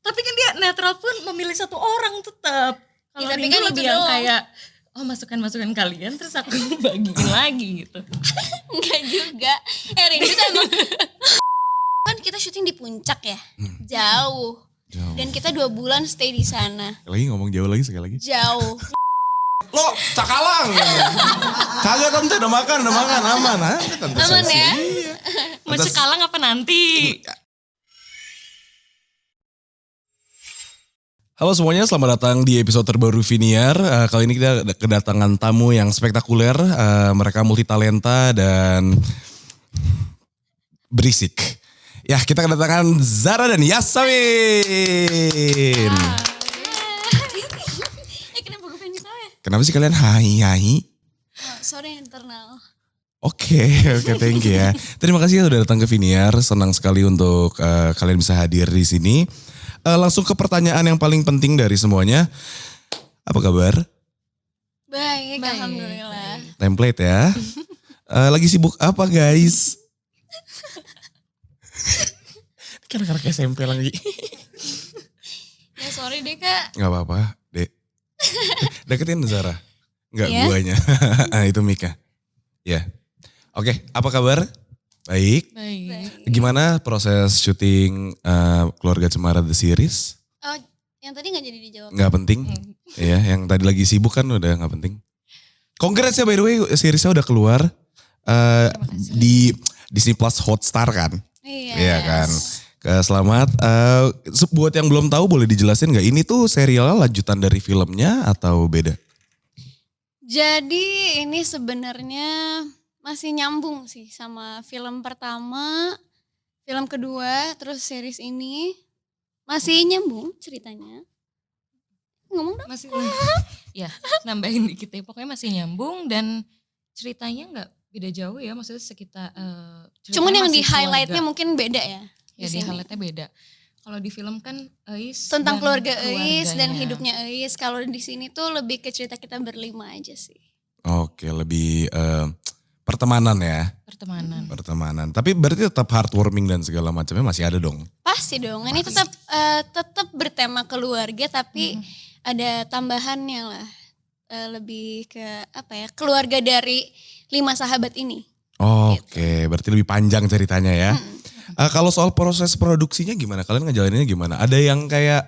Tapi kan dia netral pun memilih satu orang tetap. Kalau tapi Rindu kan lebih itu yang doang. kayak masukan kalian terus aku bagiin lagi gitu. Enggak juga. Rindu tuh emang kan kita syuting di puncak ya. Jauh. Dan kita 2 bulan stay di sana. Lagi ngomong jauh lagi sekali lagi. Jauh. Lo cakalang. Kagak tante udah makan aman. Aman ya? Mau Cekalang apa nanti? Halo semuanya, selamat datang di episode terbaru Viniar. Kali ini kita kedatangan tamu yang spektakuler. Mereka multitalenta dan berisik. Ya, kita kedatangan Zara dan Yasamin. Kenapa gue pengen ya? Kenapa sih kalian hai? Sorry internal. Oke, thank you ya. Terima kasih sudah datang ke Viniar. Senang sekali untuk kalian bisa hadir di sini. Langsung ke pertanyaan yang paling penting dari semuanya. Apa kabar? Baik. Alhamdulillah. Template ya. Lagi sibuk apa guys? Karena SMP lagi. Ya sorry deh Kak. Gak apa-apa, Dek. Deketin Zara. Enggak, Iya? guanya. Itu Mika. Ya. Oke, apa kabar? Baik. Gimana proses syuting Keluarga Cemara The Series? Oh, yang tadi gak jadi dijawab. Nggak penting. Iya, yang tadi lagi sibuk kan udah nggak penting. Congrats ya by the way, seriesnya udah keluar di Disney Plus Hotstar kan? Iya kan. Selamat. Buat yang belum tahu boleh dijelasin nggak? Ini tuh serialnya lanjutan dari filmnya atau beda? Jadi ini sebenarnya masih nyambung sih sama film pertama, film kedua, terus series ini masih nyambung ceritanya. Ngomong dong. Masih ya nambahin dikit ya. Pokoknya masih nyambung dan ceritanya nggak beda jauh ya. Maksudnya sekitar Cuman yang di masih highlightnya keluarga. mungkin beda ya. Ya di highlightnya beda. Kalau di film kan Eis Tentang dan keluarga Eis dan keluarganya. hidupnya Eis. Kalau di sini tuh lebih ke cerita kita berlima aja sih. Oke, lebih pertemanan ya. Pertemanan. Tapi berarti tetap heartwarming dan segala macamnya masih ada dong. Pasti dong. Ini tetap bertema keluarga tapi ada tambahannya lah. Lebih ke apa ya? Keluarga dari 5 sahabat ini. Oke, berarti lebih panjang ceritanya ya. Kalau soal proses produksinya gimana? Kalian ngejalaninnya gimana? Ada yang kayak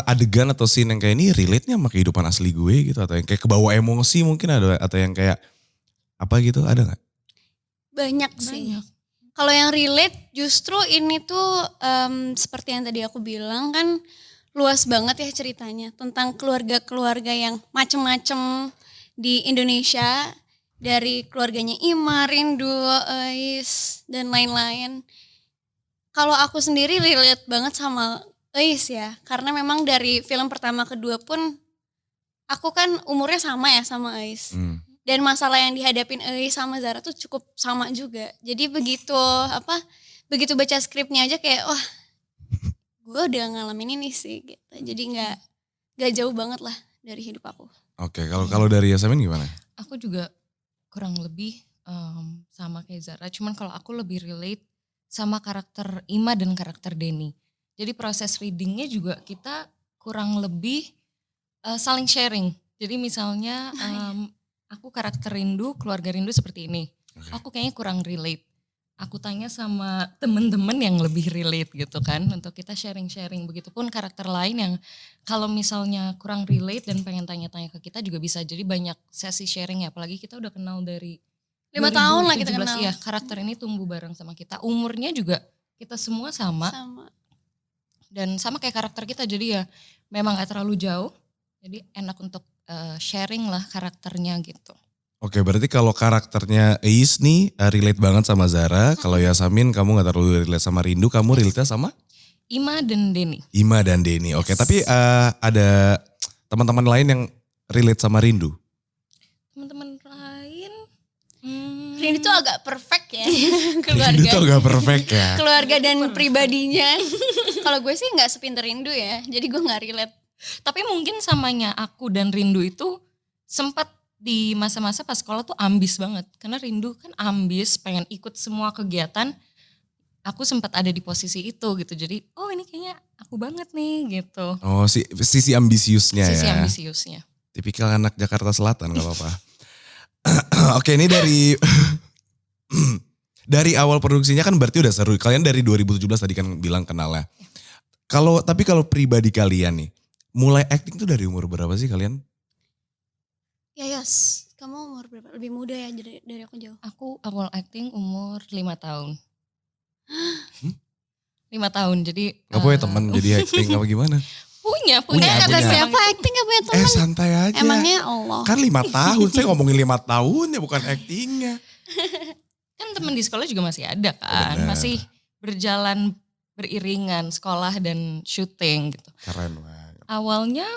adegan atau scene yang kayak ini relate-nya sama kehidupan asli gue gitu? Atau yang kayak kebawa emosi mungkin ada? Atau yang kayak apa gitu, ada gak? Banyak sih. Kalau yang relate justru ini tuh seperti yang tadi aku bilang kan luas banget ya ceritanya. Tentang keluarga-keluarga yang macem-macem di Indonesia. Dari keluarganya Ima, Rindu, Eis, dan lain-lain. Kalau aku sendiri relate banget sama Eis ya. Karena memang dari film pertama kedua pun aku kan umurnya sama ya sama Eis. Dan masalah yang dihadapin Eis sama Zara tuh cukup sama juga. Jadi begitu baca skripnya aja kayak wah gue udah ngalamin ini sih gitu. Jadi gak jauh banget lah dari hidup aku. Oke, kalau dari Yasamin gimana? Aku juga kurang lebih sama kayak Zara. Cuman kalau aku lebih relate sama karakter Ima dan karakter Denny. Jadi proses readingnya juga kita kurang lebih saling sharing. Jadi misalnya aku karakter Rindu, keluarga Rindu seperti ini. Aku kayaknya kurang relate. Aku tanya sama temen-temen yang lebih relate gitu kan. Untuk kita sharing-sharing. Begitupun karakter lain yang kalau misalnya kurang relate dan pengen tanya-tanya ke kita juga bisa. Jadi banyak sesi sharing ya. Apalagi kita udah kenal dari 5 tahun lah kita 2017. kenal. Ya, karakter ini tumbuh bareng sama kita. Umurnya juga kita semua sama. Dan sama kayak karakter kita. Jadi ya memang gak terlalu jauh. Jadi enak untuk sharing lah karakternya gitu. Oke, berarti kalau karakternya Eis nih relate banget sama Zara. Kalau Yasamin kamu gak terlalu relate sama Rindu, kamu relate sama? Ima dan Denny. Ima dan Denny, oke. Tapi ada teman-teman lain yang relate sama Rindu? Teman-teman lain. Rindu tuh agak perfect ya. Rindu tuh agak perfect ya. Keluarga dan pribadinya. Kalau gue sih gak sepinter Rindu ya. Jadi gue gak relate. Tapi mungkin samanya aku dan Rindu itu sempat di masa-masa pas sekolah tuh ambis banget. Karena Rindu kan ambis, pengen ikut semua kegiatan. Aku sempat ada di posisi itu gitu. Jadi ini kayaknya aku banget nih gitu. Oh, sisi ambisiusnya Sisi ya. ambisiusnya. Tipikal anak Jakarta Selatan gak apa-apa. Oke, ini dari dari awal produksinya kan berarti udah seru. Kalian dari 2017 tadi kan bilang kenalnya. Tapi kalau pribadi kalian nih, mulai acting tuh dari umur berapa sih kalian? Ya Yas, kamu umur berapa? Lebih muda ya dari aku jauh. Aku awal acting umur 5 tahun. 5 tahun, jadi Gak punya temen jadi acting apa gimana? punya. Punya. Kata siapa acting gak punya teman? Santai aja. Emangnya Allah. Kan 5 tahun, saya ngomongin 5 tahun ya bukan actingnya. Kan temen di sekolah juga masih ada kan. Bener. Masih berjalan beriringan sekolah dan syuting gitu. Keren banget. Awalnya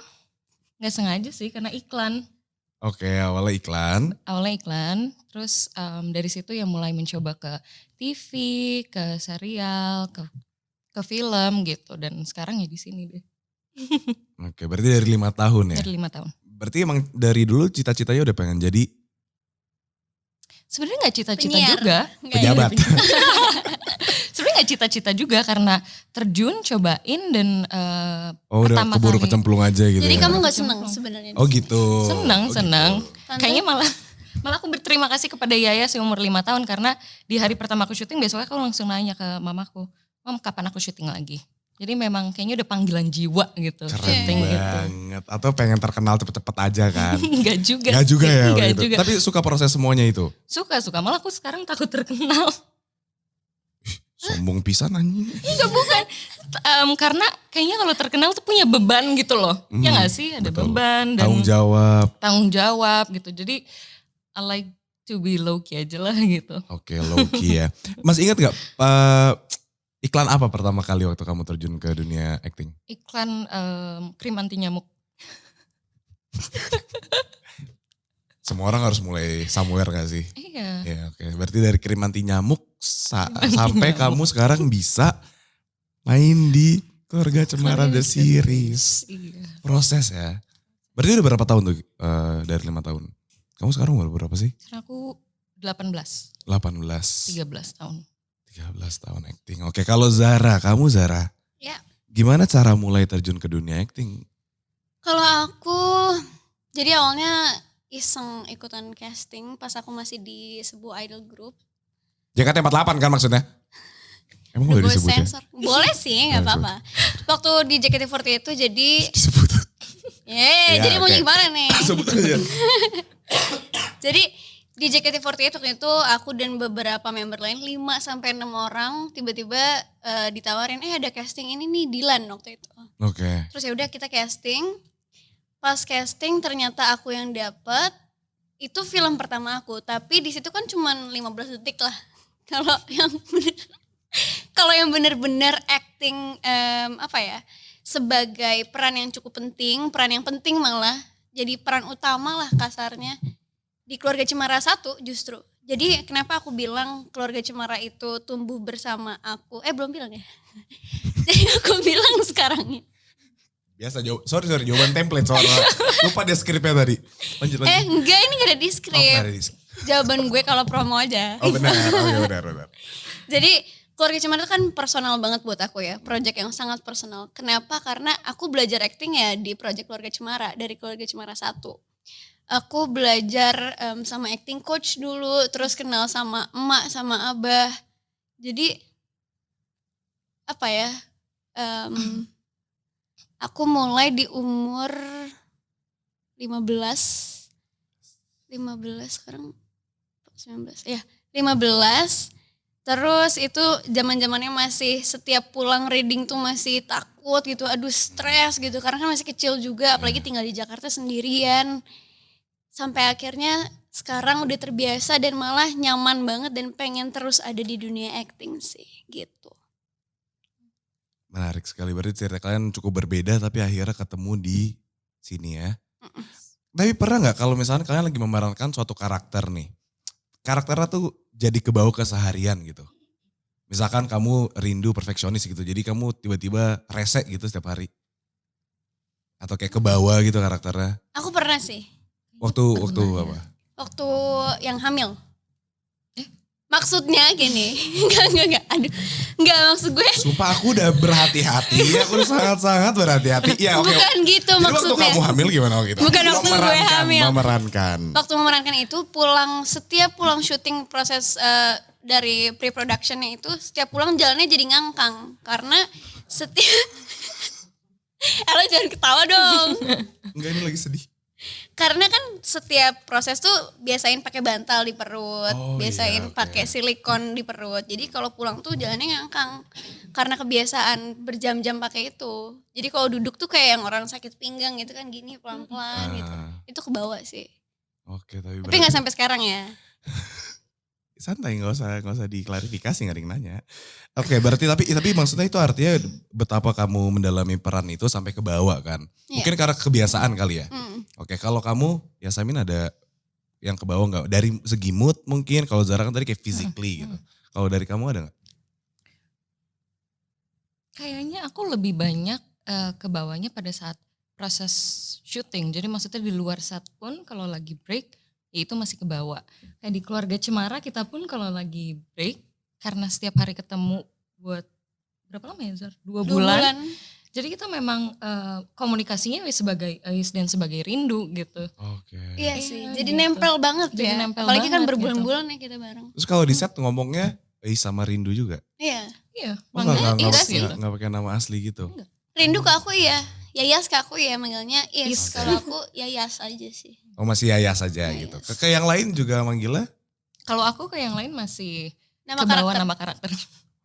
gak sengaja sih karena iklan. Oke, awalnya iklan. Terus dari situ ya mulai mencoba ke TV, ke serial, ke film gitu. Dan sekarang ya di sini deh. Oke, berarti dari 5 tahun ya? Dari 5 tahun. Berarti emang dari dulu cita-citanya udah pengen jadi Sebenarnya gak cita-cita Penyiar. juga. Nggak pejabat. Sebenarnya gak cita-cita juga karena terjun, cobain dan Oh udah pertama keburu kali. kecemplung aja gitu Jadi ya? kamu gak seneng sebenarnya? Oh gitu. Seneng. Tante? Kayaknya malah aku berterima kasih kepada Yaya seumur 5 tahun karena di hari pertama aku syuting besoknya aku langsung nanya ke mamaku, Mam kapan aku syuting lagi? Jadi memang kayaknya udah panggilan jiwa gitu. Keren syuting gitu. banget. Atau pengen terkenal cepet-cepet aja kan? Enggak juga. Gak juga ya Enggak gitu. juga. Tapi suka proses semuanya itu? Suka. Malah aku sekarang takut terkenal. Sombong pisan anjing. Enggak bukan. Karena kayaknya kalau terkenal tuh punya beban gitu loh. Ya gak sih? Ada betul. beban dan Tanggung jawab. gitu. Jadi I like to be low key aja lah gitu. Oke, low key ya. Mas ingat gak iklan apa pertama kali waktu kamu terjun ke dunia acting? Iklan krim anti nyamuk. Semua orang harus mulai somewhere gak sih? Iya. Ya oke, berarti dari krim anti nyamuk sampai nyamuk. kamu sekarang bisa main di Keluarga Cemara The Series. Iya. Proses ya. Berarti udah berapa tahun tuh dari 5 tahun? Kamu sekarang umur berapa sih? Sekarang aku 18, 18. 13 tahun. 13 tahun acting. Oke, kalau kamu Zara. Ya. Gimana cara mulai terjun ke dunia acting? Kalau aku, jadi awalnya iseng ikutan casting pas aku masih di sebuah idol group. JKT48 kan maksudnya? Emang boleh Gue disebut ya? sensor. Boleh sih, gak Boleh, apa-apa. Waktu di JKT48 itu jadi, Disebut. Ya, jadi mau oke. gimana nih? Sebut aja. Jadi di JKT48 waktu itu aku dan beberapa member lain 5-6 orang tiba-tiba ditawarin ada casting ini nih Dilan waktu itu. Oke. Terus ya udah kita casting. Pas casting ternyata aku yang dapet. Itu film pertama aku, tapi di situ kan cuman 15 detik lah. Kalau yang benar-benar acting sebagai peran yang cukup penting, peran yang penting malah jadi peran utama lah kasarnya di Keluarga Cemara 1 justru. Jadi kenapa aku bilang Keluarga Cemara itu tumbuh bersama aku? Belum bilang ya. Jadi aku bilang sekarang ya. Biasa sorry jawaban template soalnya. Lupa deh skripnya tadi. Lanjut. Enggak, ini gak ada di Oh, skrip. nggak ada di Jawaban gue kalau promo aja. Oh benar, benar. Jadi Keluarga Cemara itu kan personal banget buat aku ya. Project yang sangat personal. Kenapa? Karena aku belajar acting ya di project Keluarga Cemara. Dari Keluarga Cemara 1. Aku belajar sama acting coach dulu. Terus kenal sama emak, sama abah. Jadi aku mulai di umur 15 sekarang 19 ya 15. Terus itu zaman-zamannya masih setiap pulang reading tuh masih takut gitu, aduh stres gitu karena kan masih kecil juga, apalagi tinggal di Jakarta sendirian. Sampai akhirnya sekarang udah terbiasa dan malah nyaman banget dan pengen terus ada di dunia acting sih gitu. Menarik sekali, berarti cerita kalian cukup berbeda tapi akhirnya ketemu di sini ya. Tapi pernah gak kalau misalnya kalian lagi memerankan suatu karakter nih, karakternya tuh jadi kebawa keseharian gitu. Misalkan kamu rindu perfeksionis gitu, jadi kamu tiba-tiba rese gitu setiap hari. Atau kayak kebawa gitu karakternya. Aku pernah sih, Waktu apa? waktu yang hamil. Maksudnya gini, enggak, aduh, enggak maksud gue. Sumpah aku udah berhati-hati, aku udah sangat-sangat berhati-hati. Ya oke. Bukan gitu Jadi maksudnya. waktu kamu hamil gimana waktu itu? Bukan waktu gue hamil. Memerankan. Waktu memerankan itu setiap pulang syuting proses dari pre-productionnya itu, setiap pulang jalannya jadi ngangkang. Karena setiap, Ella jangan ketawa dong. Enggak, ini lagi sedih. Karena kan setiap proses tuh biasain pakai bantal di perut, Oh, biasain iya, oke. pakai silikon di perut. Jadi kalau pulang tuh jalannya ngangkang karena kebiasaan berjam-jam pakai itu. Jadi kalau duduk tuh kayak yang orang sakit pinggang gitu kan gini pelan-pelan gitu. Itu kebawa sih. Oke, tapi Tapi nggak sampai sekarang ya. santai, nggak usah diklarifikasi, nggak ada yang nanya. Oke, berarti tapi maksudnya itu artinya betapa kamu mendalami peran itu sampai ke bawah kan? Iya. Mungkin karena kebiasaan kali ya. Mm. Oke, kalau kamu ya Samin ada yang ke bawah nggak? Dari segi mood mungkin, kalau Zara kan tadi kayak physically gitu. Kalau dari kamu ada nggak? Kayaknya aku lebih banyak ke bawahnya pada saat proses syuting. Jadi maksudnya di luar set pun kalau lagi break, ya itu masih ke bawah. Kayak di Keluarga Cemara kita pun kalau lagi break, karena setiap hari ketemu buat berapa lama ya Zar? 2 bulan. Jadi kita memang komunikasinya sebagai rindu gitu. Oke. Iya sih, Iya, jadi gitu. nempel banget Jadi ya. nempel Apalagi kan banget berbulan-bulan ya kita bareng. Terus kalau di set ngomongnya sama rindu juga? Iya, Iya, Oh, manggilnya enggak Is sih. gitu. nggak pakai nama asli gitu? rindu ke aku iya. Yayas ke aku ya manggilnya Is. Is. Kalau aku Yayas aja sih. Oh masih Yayas saja Yayas. gitu. Ke yang lain juga manggilnya? Kalau aku ke yang lain masih Nama ke bawah karakter. nama karakter.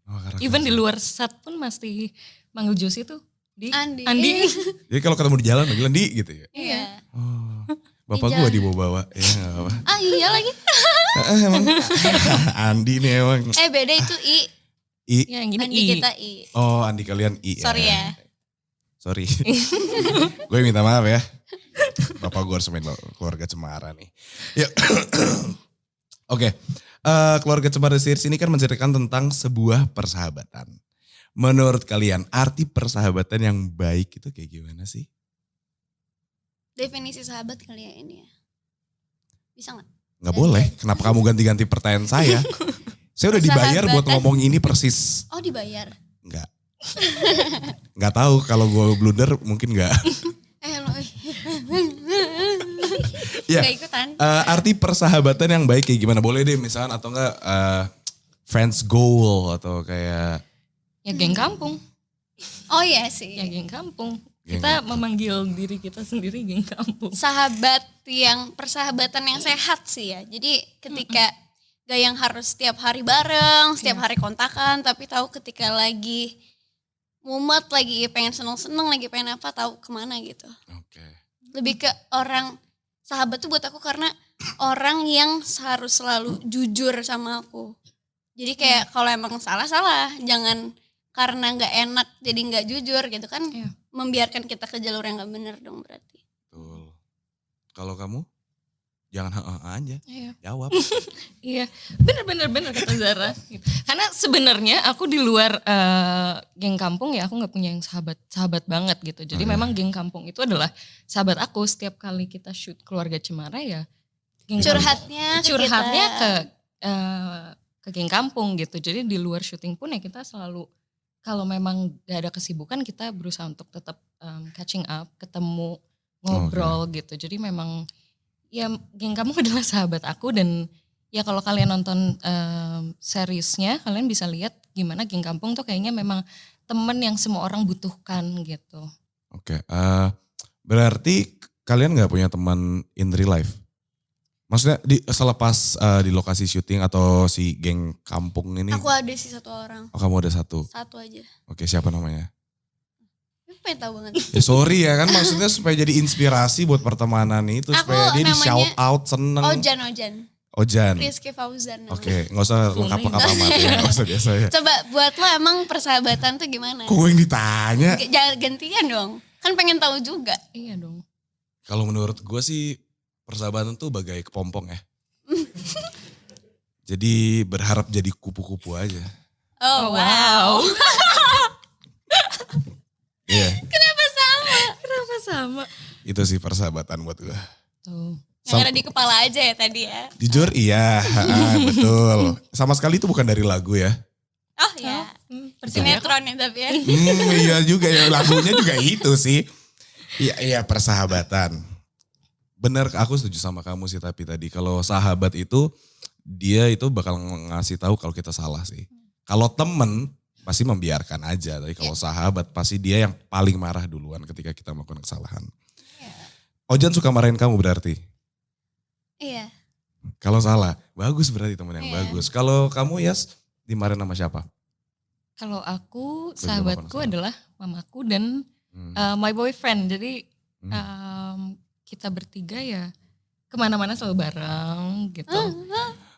Oh, karakter. Even di luar set pun masih manggil Josie tuh di Andi. Jadi kalau ketemu di jalan manggilnya Di gitu ya? Iya. Oh, bapak Di gua jalan. dibawa-bawa. Ya gak apa-apa. Ah iya lagi. Emang Andi nih emang. Beda itu I. Ya yang gini Andi I. kita I. Oh Andi kalian I. Sorry ya. Sorry. Gue minta maaf ya. Bapak gue harus main Keluarga Cemara nih. Ya. Oke. Keluarga Cemara series ini kan menceritakan tentang sebuah persahabatan. Menurut kalian arti persahabatan yang baik itu kayak gimana sih? Definisi sahabat kali ya ini ya. Bisa gak? Nggak boleh. Kenapa kamu ganti-ganti pertanyaan saya? Saya udah dibayar buat Persahabatan. ngomong ini persis. Oh dibayar. Enggak. Nggak tahu kalau gue blunder mungkin nggak. Lo. Ya. Gak ikutan. Arti persahabatan yang baik kayak gimana? Boleh deh misalnya atau enggak friends goal atau kayak Ya geng kampung. Oh iya sih. Ya geng kampung. Geng Kita memanggil diri kita sendiri geng kampung. Persahabatan yang sehat sih ya. Jadi ketika gak yang harus setiap hari bareng, setiap hari kontakan, tapi tahu ketika lagi mumet, lagi pengen seneng-seneng, lagi pengen apa, tahu kemana gitu. Oke. Lebih ke orang, sahabat tuh buat aku karena orang yang harus selalu jujur sama aku. Jadi kayak kalau emang salah-salah, jangan karena gak enak jadi gak jujur gitu kan. Iya. Membiarkan kita ke jalur yang gak bener dong berarti. Betul. Kalau kamu jangan aja, Iya. jawab. Iya, bener kata Zara. Gitu. Karena sebenarnya aku di luar geng kampung ya aku nggak punya yang sahabat banget gitu. Jadi memang geng kampung itu adalah sahabat aku. Setiap kali kita shoot Keluarga Cemara ya geng Curhatnya curhatnya kita. ke geng kampung gitu. Jadi di luar syuting pun ya kita selalu kalau memang gak ada kesibukan kita berusaha untuk tetap catching up, ketemu, ngobrol gitu. Jadi memang ya geng kampung adalah sahabat aku dan ya kalau kalian nonton seriesnya kalian bisa lihat gimana geng kampung tuh kayaknya memang temen yang semua orang butuhkan gitu. Oke. Berarti kalian nggak punya teman in real life? Maksudnya selepas di lokasi syuting atau si geng kampung ini? Aku ada sih satu orang. Oh kamu ada satu. Satu aja. Oke, siapa namanya? Aku pengen tahu banget. Ya sorry ya kan maksudnya supaya jadi inspirasi buat pertemanan itu. Aku Supaya dia di namanya shout out seneng. Ojan. Ojan. Rizky Fauzan. namanya. Oke, nggak usah lengkap-lengkap amat ya. Nggak usah biasa ya. Coba buat lo emang persahabatan tuh gimana? Kok gue yang ditanya? Jangan gantian dong. Kan pengen tahu juga. Iya dong. Kalau menurut gue sih persahabatan tuh bagai kepompong ya. Jadi berharap jadi kupu-kupu aja. Oh, wow. Iya, Kenapa sama? itu sih persahabatan buat gue. Tuh. Yang Yang ada di kepala aja ya tadi ya. Jujur iya, betul. Sama sekali itu bukan dari lagu ya. Oh iya. Sinetron ya tapi ya. Iya juga ya, lagunya juga itu sih. Iya persahabatan. Bener, aku setuju sama kamu sih tapi tadi. Kalau sahabat itu, dia itu bakal ngasih tahu kalau kita salah sih. Kalau temen, pasti membiarkan aja. Tapi kalau sahabat, pasti dia yang paling marah duluan ketika kita melakukan kesalahan. Ojan suka marahin kamu berarti? Iya. Kalau salah, bagus berarti teman yang bagus. Kalau kamu Yas, dimarahin sama siapa? Kalau aku, Aku juga sahabatku penasaran. adalah mamaku dan my boyfriend. Jadi kita bertiga ya kemana-mana selalu bareng gitu.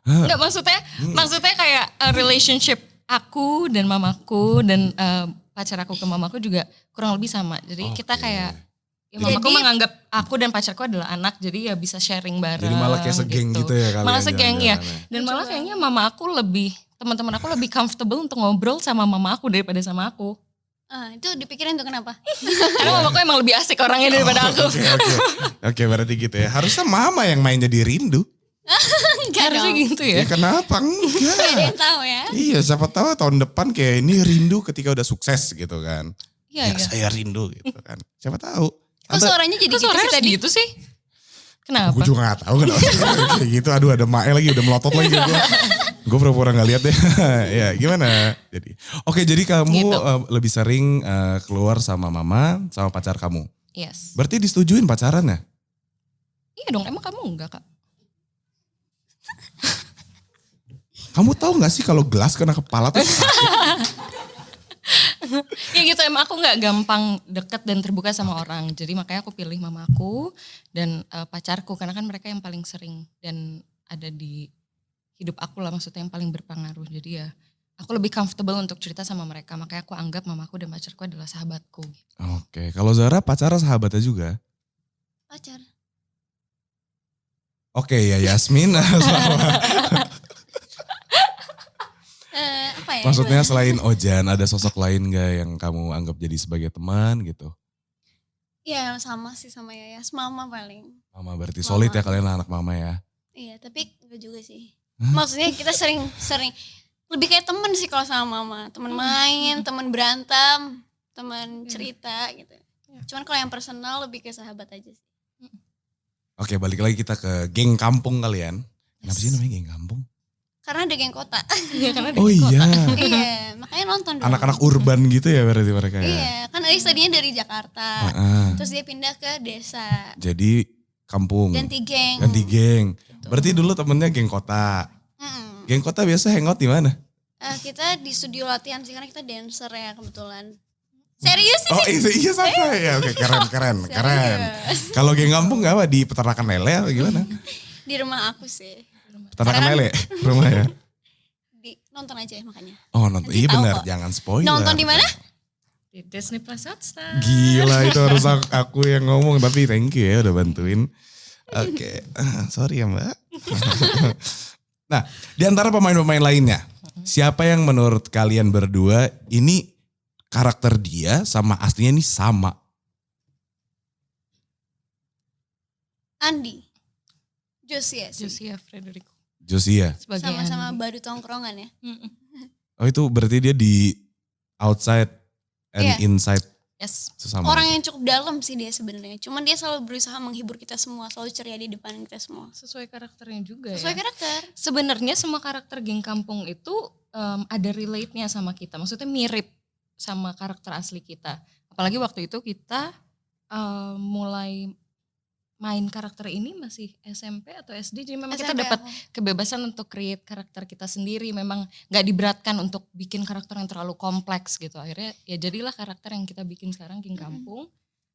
Enggak maksudnya kayak relationship aku dan mamaku dan pacar aku ke mamaku juga kurang lebih sama. Jadi kita kayak ya mamaku menganggap aku dan pacarku adalah anak, jadi ya bisa sharing bareng. Jadi malah kayak segeng gitu ya kalian. Malah segeng ya. jalan-jalannya. Dan malah kayaknya mama aku teman-teman aku lebih comfortable untuk ngobrol sama mama aku daripada sama aku. Itu dipikirin tuh kenapa? Karena mamaku emang lebih asik orangnya daripada aku. Oke, berarti gitu ya. Harusnya mama yang main jadi rindu. Enggak Harusnya dong. gitu ya. Ya kenapa Gak ada enggak? yang tahu ya. Iya, siapa tahu tahun depan kayak ini rindu ketika udah sukses gitu kan. Iya, Ya iya. saya rindu gitu kan. Siapa tahu. Kok suaranya jadi Kok gitu suaranya sih harus tadi? gitu sih? Kenapa? Gue juga gak tahu kenapa kayak gitu. Aduh ada Mae lagi udah melotot lagi gue. Gue pura-pura gak lihat deh. Ya gimana? Jadi kamu Gitu. lebih sering keluar sama mama sama pacar kamu. Yes. Berarti disetujuin pacaran ya? Iya dong, emang kamu enggak Kak? Kamu tahu gak sih kalau gelas kena kepala tuh sakit? Ya gitu, emang aku gak gampang deket dan terbuka sama orang. Jadi makanya aku pilih mamaku dan pacarku. Karena kan mereka yang paling sering dan ada di hidup aku lah, maksudnya yang paling berpengaruh. Jadi ya aku lebih comfortable untuk cerita sama mereka. Makanya aku anggap mamaku dan pacarku adalah sahabatku. Oke, kalau Zara pacaran sahabatnya juga? Pacar. Oke ya Yasmin. Apa ya? Maksudnya selain Ojan ada sosok lain gak yang kamu anggap jadi sebagai teman gitu? Iya sama sih sama Yayas. Mama paling. Mama berarti solid ya kalian anak mama ya? Iya tapi enggak juga sih. Maksudnya kita sering lebih kayak temen sih kalau sama mama. Temen main, temen berantem, temen cerita gitu. Cuman kalau yang personal lebih ke sahabat aja sih. Oke balik lagi kita ke geng kampung kalian. Kenapa sih namanya geng kampung? Karena ada geng kota. Iya, karena Oh iya, Iya, makanya nonton dong. anak-anak urban gitu ya berarti mereka ya? Iya, kan Ais tadinya dari Jakarta. Heeh. Terus dia pindah ke desa. Jadi kampung, Ganti geng. ganti geng. Berarti dulu temennya geng kota. Mm-mm. Geng kota biasa hangout di mana? Kita di studio latihan sih karena kita dancer ya kebetulan. Serius sih? Oh itu iya sama ya, oke keren. Serius. Kalau geng kampung gak apa di peternakan lele atau gimana? Di rumah aku sih. Peternakan Karena- lele rumah ya? Nonton aja ya makanya. Oh nonton, Nanti iya tahu benar kok. jangan spoiler. Nonton di mana? di Disney Plus Hotstar. Gila itu harus aku yang ngomong tapi thank you ya udah bantuin. Oke, sorry ya mbak. Nah di antara pemain-pemain lainnya, siapa yang menurut kalian berdua ini karakter dia sama aslinya ini sama? Andi. Josia sih. Josia Frederico Josia. sebagai Sama-sama Andi. baru tongkrongan ya. Mm-mm. Oh itu berarti dia di outside and Iya. inside Yes. sesama. Orang yang cukup dalam sih dia sebenarnya. Cuman dia selalu berusaha menghibur kita semua, selalu ceria di depan kita semua. Sesuai karakternya juga Sesuai ya. karakter. Sebenarnya semua karakter geng kampung itu ada relate-nya sama kita. Maksudnya mirip sama karakter asli kita. Apalagi waktu itu kita mulai main karakter ini masih SMP atau SD. Jadi memang kita SMP dapat aku. kebebasan untuk create karakter kita sendiri. Memang gak diberatkan untuk bikin karakter yang terlalu kompleks gitu. Akhirnya ya jadilah karakter yang kita bikin sekarang geng kampung.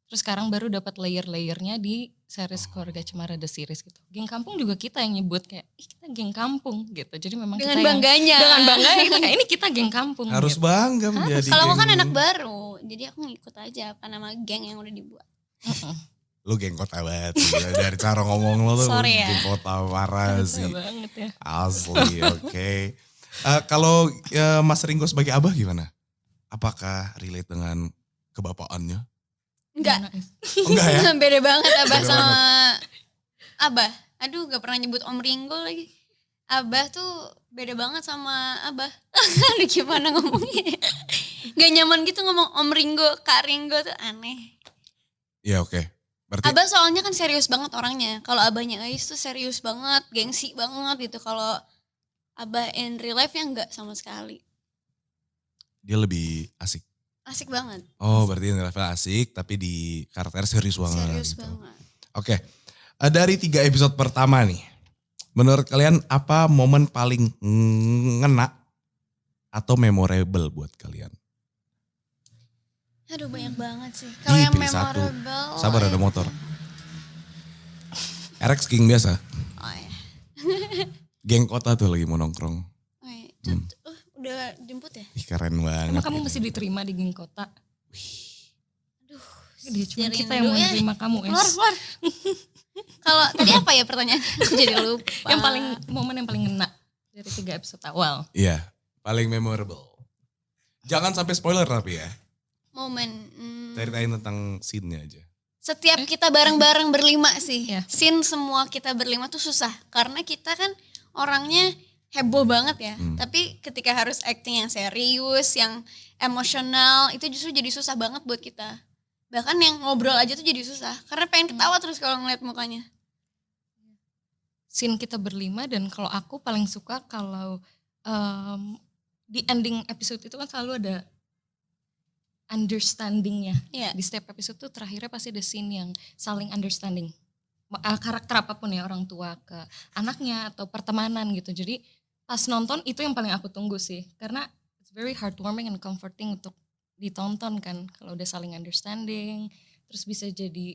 Terus sekarang baru dapat layer-layernya di series Keluarga Cemara The Series gitu. Geng kampung juga kita yang nyebut kayak, ih kita geng kampung gitu. Jadi memang Dengan kita bangganya. dengan bangga kita kayak ini kita geng kampung. Harus gitu. bangga menjadi Kalau aku kan geng- anak baru, jadi aku ngikut aja apa nama geng yang udah dibuat. Lu geng kota banget sih. Dari cara ngomong lo tuh Sorry ya. geng kota parah Bisa sih. banget ya. Asli, oke. Kalau Mas Ringo sebagai abah gimana? Apakah relate dengan kebapaannya? Enggak. Gimana, Is? Oh, enggak ya? Beda banget Abah Beda sama Abah. Aduh gak pernah nyebut Om Ringo lagi. Abah tuh beda banget sama Abah. Aduh gimana ngomongnya. Gak nyaman gitu ngomong Om Ringo, Kak Ringo tuh aneh. Iya oke. Berarti Abah soalnya kan serius banget orangnya. Kalau abahnya Ais tuh serius banget, gengsi banget gitu. Kalau Abah in real life-nya enggak sama sekali. dia lebih asik. Asik banget. Oh berarti yang level asik tapi di karakter serius banget. Serius gitu. banget. Oke. Dari 3 episode pertama nih. Menurut kalian apa momen paling ngena atau memorable buat kalian? Aduh banyak banget sih. Kalau yang pilih satu. memorable. Sabar ada motor. RX King biasa. Oh iya. Geng kota tuh lagi mau nongkrong. Oh iya. Tuh, udah jemput ya? Ih keren banget. Emang kamu gitu. masih diterima di geng kota? Aduh. Dia cuma Siarin kita yang mau dulu ya. menerima kamu, Keluar, Es. keluar. Kalau tadi apa ya pertanyaan? Aku jadi lupa. Momen yang paling ngena dari 3 episode awal. Iya, paling memorable. Jangan sampai spoiler tapi ya. Momen. Ceritain tentang scene-nya aja. Setiap kita bareng-bareng berlima sih. Iya. Scene semua kita berlima tuh susah. Karena kita kan orangnya heboh banget ya. Tapi ketika harus acting yang serius, yang emosional, itu justru jadi susah banget buat kita. Bahkan yang ngobrol aja tuh jadi susah. Karena pengen ketawa terus kalau ngeliat mukanya. Scene kita berlima dan kalau aku paling suka kalau di ending episode itu kan selalu ada understandingnya. Iya. Di setiap episode tuh terakhirnya pasti ada scene yang saling understanding. Karakter apapun ya, orang tua ke anaknya atau pertemanan gitu. Jadi pas nonton itu yang paling aku tunggu sih. Karena it's very heartwarming and comforting untuk ditonton kan. Kalau udah saling understanding. Terus bisa jadi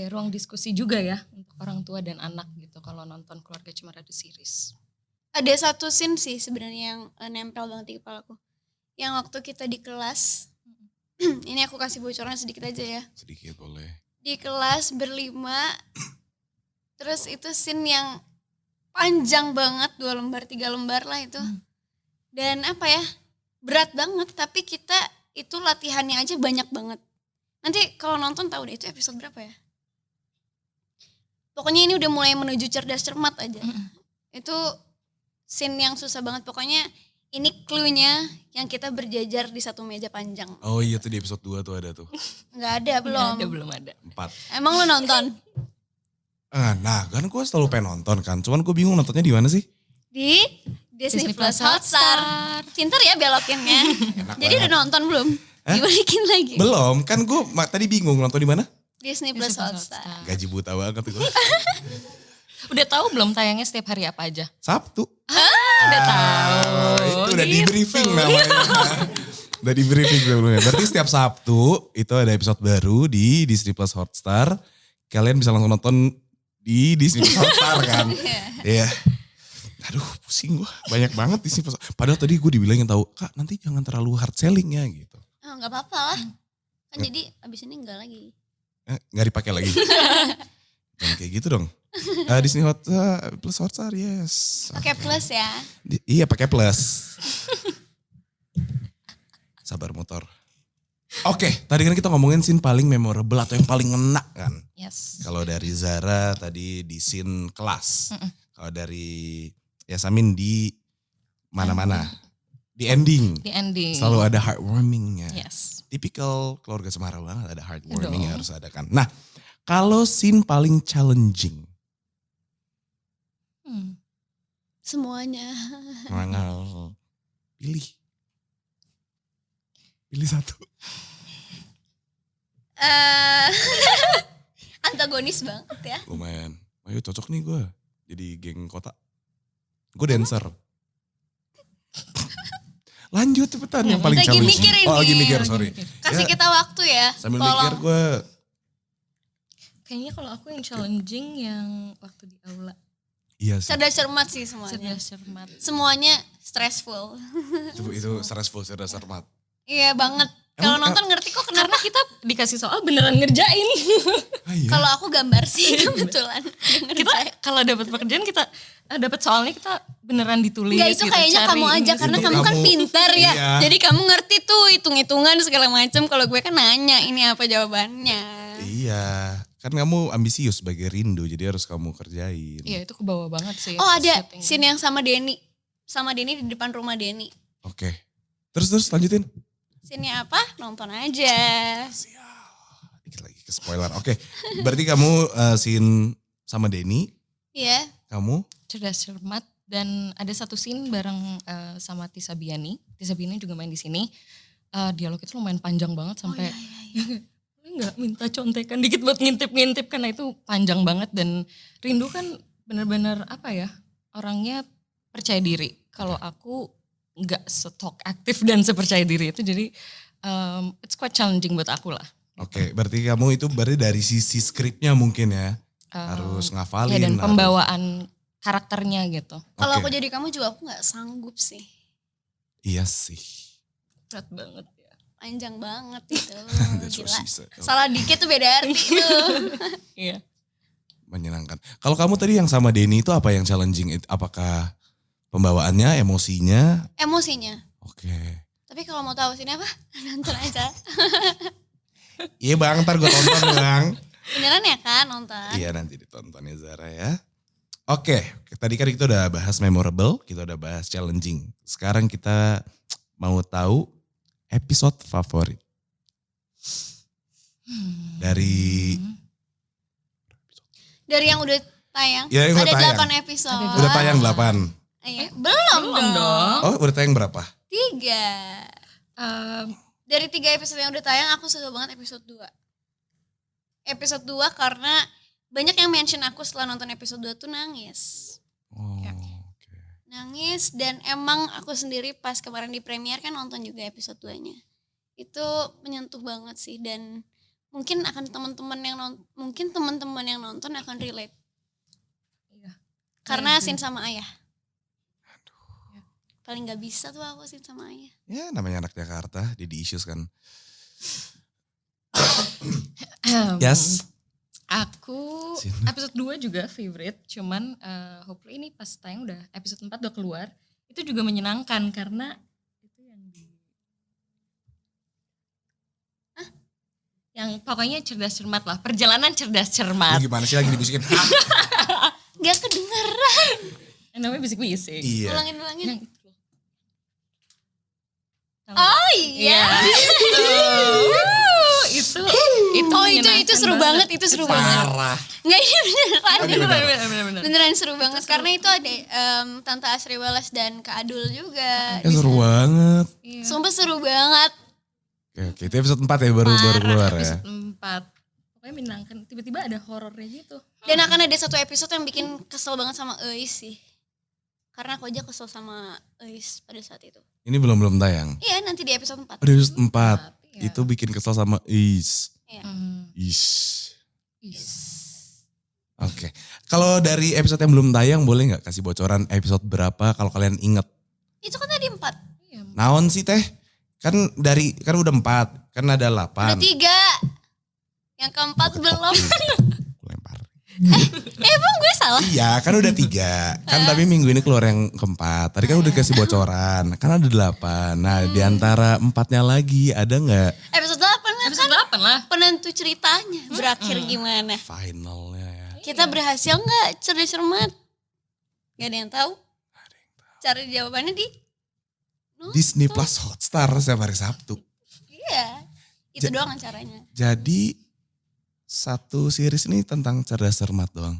ruang diskusi juga ya untuk orang tua dan anak gitu. Kalau nonton Keluarga Cemara The Series. Ada satu scene sih sebenarnya yang nempel banget di kepalaku. Yang waktu kita di kelas. Ini aku kasih bocoran sedikit aja ya. Sedikit boleh. Di kelas berlima. Terus itu scene yang panjang banget, 2 lembar 3 lembar lah itu. Dan apa ya, berat banget tapi kita itu latihannya aja banyak banget. Nanti kalau nonton tahu deh itu episode berapa ya. Pokoknya ini udah mulai menuju cerdas cermat aja. Itu scene yang susah banget. Pokoknya ini clue-nya yang kita berjajar di satu meja panjang. Oh iya tuh di episode 2 tuh ada tuh. Nggak ada belum. Belum ada. 4. Emang lo nonton? Nah kan gue selalu pengen nonton kan. Cuman gue bingung nontonnya di mana sih? Di Disney Plus Hotstar. Pinter ya belokinnya. Enak Jadi udah banget. nonton belum? Hah? Dibalikin lagi. Belum, kan gue tadi bingung nonton di mana? Disney Plus Hotstar. Gaji buta banget gue. Udah tahu belum tayangnya setiap hari apa aja? Sabtu. Udah tahu. Itu udah di Gitu. briefing namanya. Udah di briefing sebelumnya. Berarti setiap Sabtu itu ada episode baru di Disney Plus Hotstar. Kalian bisa langsung nonton di Disney Plus Hotstar kan. Iya. Aduh pusing gue. Banyak banget Disney Plus. Padahal tadi gue dibilangin tahu Kak nanti jangan terlalu hard selling ya gitu. Oh, gak apa-apa lah. Kan jadi abis ini enggak lagi. Nggak dipakai lagi. Jangan kayak gitu dong. Disney Plus Hotstar yes. Pakai plus ya. Iya pakai plus. Sabar motor. Oke, tadi kan kita ngomongin scene paling memorable atau yang paling ngena kan. Yes. Kalau dari Zara tadi di scene kelas. Kalau dari Yasamin di mana-mana. Di ending. Di ending. Selalu ada heartwarmingnya. Yes. Tipikal keluarga Cemara banget ada heartwarming yang harus ada kan. Nah, kalau scene paling challenging. Semuanya. Mangal. Pilih. Pilih satu. Antagonis banget ya. Lumayan. Ayo cocok nih gue. Jadi geng kota. Gue dancer. Lanjut cepetan yang paling Lagi challenging. mikir ini. Oh lagi mikir sorry. Kasih Ya, kita waktu ya. sambil Tolong. mikir gue. Kayaknya kalau aku yang challenging yang waktu di aula. Iya sih. Cerdas cermat sih semuanya. Cerdas cermat. Semuanya stressful. Itu stressful, cerdas cermat. Iya banget. Emang Kalau nonton ngerti kok kenapa. Karena kita dikasih soal beneran ngerjain. Ah, iya. Kalau aku gambar sih kebetulan. Kita kalau dapat pekerjaan kita dapat soalnya kita beneran ditulis. Enggak itu gitu, kayaknya cari kamu aja karena Itu kamu kan kamu. pinter ya. Iya. Jadi kamu ngerti tuh hitung-hitungan segala macam. Kalau gue kan nanya ini apa jawabannya. Iya. kan kamu ambisius sebagai Rindu jadi harus kamu kerjain. Iya itu kebawa banget sih. Oh ada settingnya. scene yang sama Denny. Sama Denny di depan rumah Denny. Oke. Terus lanjutin. Scene-nya apa? Nonton aja. Sial. Dikit lagi ke spoiler. Oke. Berarti kamu scene sama Denny. Iya. Kamu? Cerdas cermat dan ada satu scene bareng sama Tisa Biani. Tisa Biani juga main di sini. Dialog itu lumayan panjang banget sampai nggak minta contekan dikit buat ngintip-ngintip karena itu panjang banget dan Rindu kan benar-benar apa ya orangnya percaya diri. Kalau aku nggak setok aktif dan sepercaya diri itu jadi it's quite challenging buat aku lah. Oke, berarti kamu itu berarti dari sisi skripnya mungkin ya harus ngafalin. Ya dan pembawaan karakternya gitu. Kalau Oke. aku jadi kamu juga aku gak sanggup sih. Iya sih. Berat banget ya. Panjang banget gitu. That's what Gila. she said. Salah dikit tuh beda arti tuh. Iya. Menyenangkan. Kalau kamu tadi yang sama Denny itu apa yang challenging? Apakah pembawaannya, emosinya? Emosinya. Oke. Tapi kalau mau tahu sini apa? Nonton aja. Iya bang, ntar gue tonton bang. Beneran ya kan nonton? Iya nanti ditonton ya Zara ya. Oke, tadi kan kita udah bahas memorable, kita udah bahas challenging. Sekarang kita mau tahu episode favorit. Dari Dari yang udah tayang. Ya, yang udah ada tayang. 8 episode. Ada udah tayang 8. Iya. Belum dong. Oh udah tayang berapa? 3. Dari 3 episode yang udah tayang aku suka banget episode 2. Episode 2 karena banyak yang mention aku setelah nonton episode 2 tuh nangis. Oh, Ya. oke. Nangis dan emang aku sendiri pas kemarin di premiere kan nonton juga episode 2-nya. Itu menyentuh banget sih dan mungkin akan teman-teman yang nonton akan relate. Iya. Karena Iya, scene sama ayah. Paling gak bisa tuh aku scene sama ayah. Ya namanya anak Jakarta, Daddy Issues kan. Yes. Aku Sini. episode 2 juga favorite, cuman hopefully ini pas tayang udah episode 4 udah keluar. Itu juga menyenangkan karena itu yang pokoknya cerdas cermat lah, perjalanan cerdas cermat. Ini gimana sih lagi dibisikin? Gak kedengeran. Namanya bisik-bisik. Iya. Ulangin. Yang itu loh. Tahu nggak? Oh iya. Itu Oh itu menyenangkan seru banget, itu seru banget. Parah. Nggak ini beneran. Oh, bener. Bener. Beneran seru banget karena itu ada Tante Asri Walas dan Kak Adul juga. Ya seru banget. Iya. Sumpah seru banget. Oke, itu episode 4 ya baru keluar ya. Episode 4. Pokoknya menyenangkan. Tiba-tiba ada horornya gitu. Dan akan ada satu episode yang bikin kesel banget sama Eis sih. Karena aku aja kesel sama Eis pada saat itu. Ini belum tayang. Iya nanti di episode 4. Oh, di episode 4. Iya. Itu bikin kesel sama Is. Iya. Is. Is. Oke. Kalau dari episode yang belum tayang boleh nggak kasih bocoran episode berapa kalau kalian inget? Itu kan tadi 4. Iya. Naon sih teh? Kan udah 4, kan ada 8. Udah 3. Yang keempat belum. Lempar. Emang gue salah? Iya kan udah 3. Kan tapi minggu ini keluar yang keempat. Tadi kan udah kasih bocoran. Kan ada 8. Nah di antara 4-nya lagi ada nggak Episode 8 lah Episode kan 8 lah. penentu ceritanya. Berakhir gimana. finalnya ya? Kita berhasil gak cerdas cermat? Gak ada yang tahu. Cari jawabannya di Disney Plus Hotstar setiap hari Sabtu. iya. Itu doang caranya. Jadi satu series ini tentang cerdas cermat doang.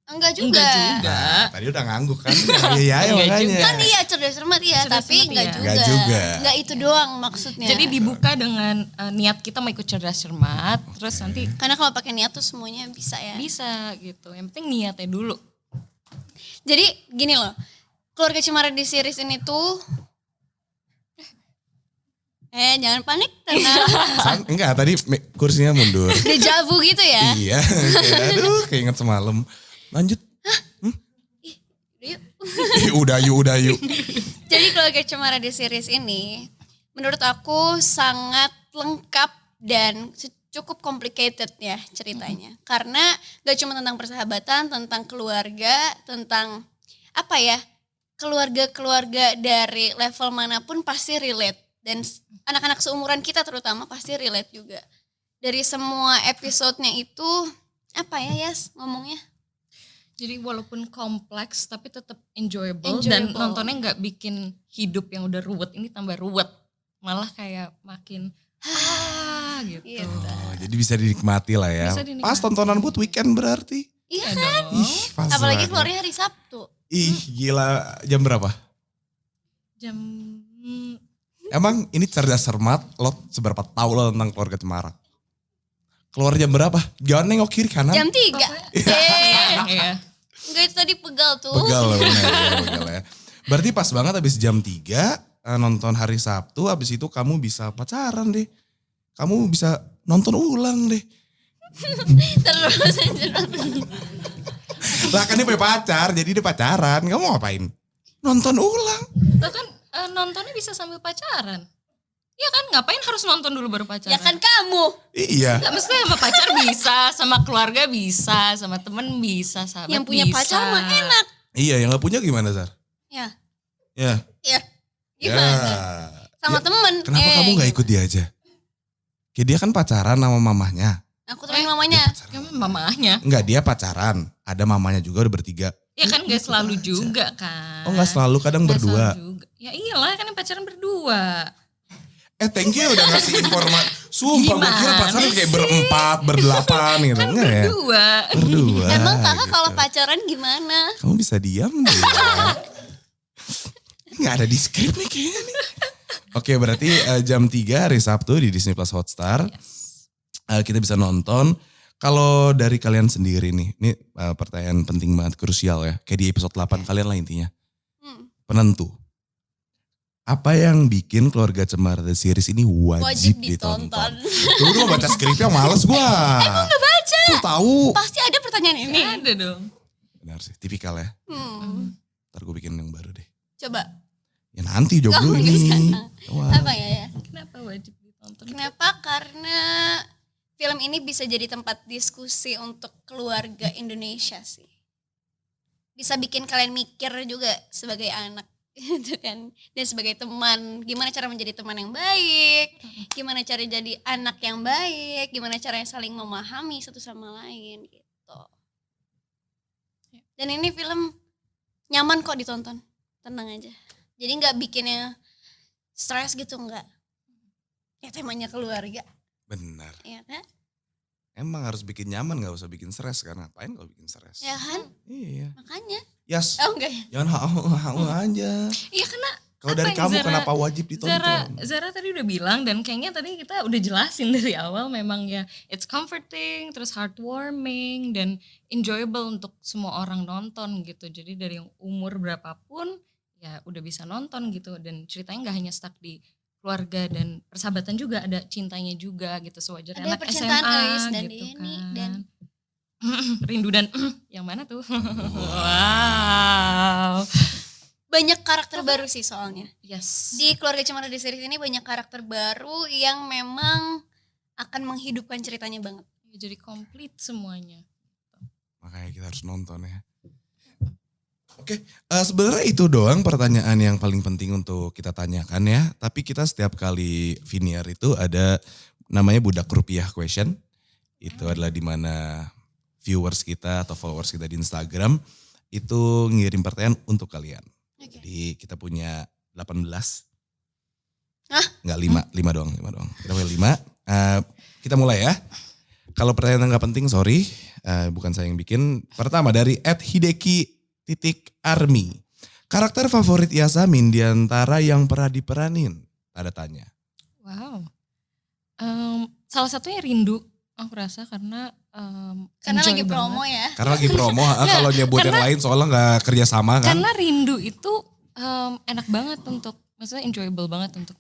Enggak juga. Enggak juga. Nah, tadi udah ngangguk kan? Iya Enggak makanya. Kan iya cerdas cermat iya, Cerdas tapi cermat enggak iya. juga. Enggak juga. Enggak itu doang maksudnya. Jadi dibuka dengan niat kita mau ikut cerdas cermat. Terus nanti karena kalau pakai niat tuh semuanya bisa ya. bisa gitu. Yang penting niatnya dulu. Jadi gini loh. Keluarga Cemara di series ini tuh jangan panik tenang. Enggak, tadi kursinya mundur. Dejavu gitu ya. Iya, kayak, aduh keinget semalam. Lanjut. Yuk. Udah yuk. Jadi Keluarga Cemara di series ini menurut aku sangat lengkap dan cukup complicated ya ceritanya. Karena gak cuma tentang persahabatan, tentang keluarga, tentang apa ya, keluarga-keluarga dari level manapun pasti relate. Dan anak-anak seumuran kita terutama pasti relate juga. dari semua episodenya itu apa ya Yas ngomongnya? Jadi walaupun kompleks tapi tetap enjoyable. Dan nontonnya nggak bikin hidup yang udah ruwet ini tambah ruwet. Malah kayak makin gitu. Oh, jadi bisa dinikmati lah ya. Bisa dinikmati. Pas tontonan buat weekend berarti. Iya kan? Ih, pas Apalagi banget. keluarnya hari Sabtu. Ih, gila. Jam berapa? Jam Emang ini cerdas cermat, lo seberapa tahu lo tentang keluarga Cemara? Keluar jam berapa? Jangan nengok kiri kanan. Jam 3. iya. Enggak itu tadi pegal tuh. Begal bener ya, begal ya. Berarti pas banget habis jam 3 nonton hari Sabtu, habis itu kamu bisa pacaran deh. Kamu bisa nonton ulang deh. Terus Lah kan dia punya pacar, jadi dia pacaran. Kamu ngapain? Nonton ulang. Lo kan nontonnya bisa sambil pacaran. Iya kan, ngapain harus nonton dulu baru pacaran? ya kan kamu. Iya. Gak mesti sama pacar bisa, sama keluarga bisa, sama temen bisa, sahabat Yang punya bisa. pacar mah enak. Iya, yang gak punya gimana, Zar? Ya. Ya. Ya. Gimana? Ya. Sama Ya, temen. Kenapa kamu gak gitu. ikut dia aja? Kayak dia kan pacaran sama mamahnya. Aku temenin mamanya. Kamu mamahnya. Enggak, dia pacaran. Ada mamanya juga udah bertiga. Ya kan gak selalu juga kan. Oh gak selalu, kadang Nggak berdua. selalu juga. Ya iyalah kan yang pacaran berdua. Thank you udah ngasih informasi. Sumpah gue kira Gimana pacaran kayak sih? berempat, berdelapan gitu. Kan Enggak ya? berdua. Berdua. Emang kakak gitu. kalau pacaran gimana? Kamu bisa diam deh. Nggak ada di skrip nih kayaknya nih. Oke, berarti jam 3 hari Sabtu di Disney Plus Hotstar. Kita bisa nonton. Kalau dari kalian sendiri nih, ini pertanyaan penting banget, krusial ya. Kayak di episode 8 kalian lah intinya. Penentu. Apa yang bikin Keluarga Cemara The Series ini wajib ditonton? Tuh udah baca skripnya males gua. Emang gak baca? Tuh tahu. Pasti ada pertanyaan ini. Ada dong. Benar sih, tipikal ya. Ntar gue bikin yang baru deh. Coba. Ya nanti job Oh, dulu ini. sekarang. Wah. Apa ya? Kenapa wajib ditonton? Kenapa? Karena film ini bisa jadi tempat diskusi untuk keluarga Indonesia sih. Bisa bikin kalian mikir juga sebagai anak gitu kan. Dan sebagai teman, gimana cara menjadi teman yang baik, gimana cara jadi anak yang baik, gimana caranya saling memahami satu sama lain gitu. Dan ini film nyaman kok ditonton, tenang aja. Jadi gak bikinnya stres gitu, enggak. Ya temanya keluarga. Benar. Ya kan? Emang harus bikin nyaman, gak usah bikin stres kan. Ngapain kalau bikin stres? Ya kan? Iya. Makanya. Yas, Oh enggak ya? jangan hau aja. Iya karena Kalau apa dari yang kamu Zara- kenapa wajib ditonton? Zara tadi udah bilang dan kayaknya tadi kita udah jelasin dari awal memang ya it's comforting, terus heartwarming dan enjoyable untuk semua orang nonton gitu. Jadi dari yang umur berapapun ya udah bisa nonton gitu dan ceritanya nggak hanya stuck di keluarga dan persahabatan juga, ada cintanya juga gitu sewajarnya Ada anak percintaan SMA Ais dan gitu Denny kan. dan Rindu dan yang mana tuh? Wow. banyak karakter baru sih soalnya. Yes. Di Keluarga Cemara The Series ini banyak karakter baru yang memang akan menghidupkan ceritanya banget. Jadi komplit semuanya. Makanya kita harus nonton ya. Oke, sebenarnya itu doang pertanyaan yang paling penting untuk kita tanyakan ya. Tapi kita setiap kali Viniar itu ada namanya Budak Rupiah Question. Itu adalah di mana viewers kita atau followers kita di Instagram itu ngirim pertanyaan untuk kalian. Oke. Jadi kita punya 18. Hah? Enggak 5 doang. Kita punya 5. Kita mulai ya. Kalau pertanyaan nggak penting, sorry. Bukan saya yang bikin. Pertama dari @hideki_army. Karakter favorit Yasamin di antara yang pernah diperanin? Tanda tanya. Wow. Salah satunya Rindu, aku rasa karena Karena enjoy lagi banget. promo ya. Karena lagi promo, kalau nyebut yang lain soalnya nggak kerja sama kan. Karena Rindu itu enak banget untuk, maksudnya enjoyable banget untuk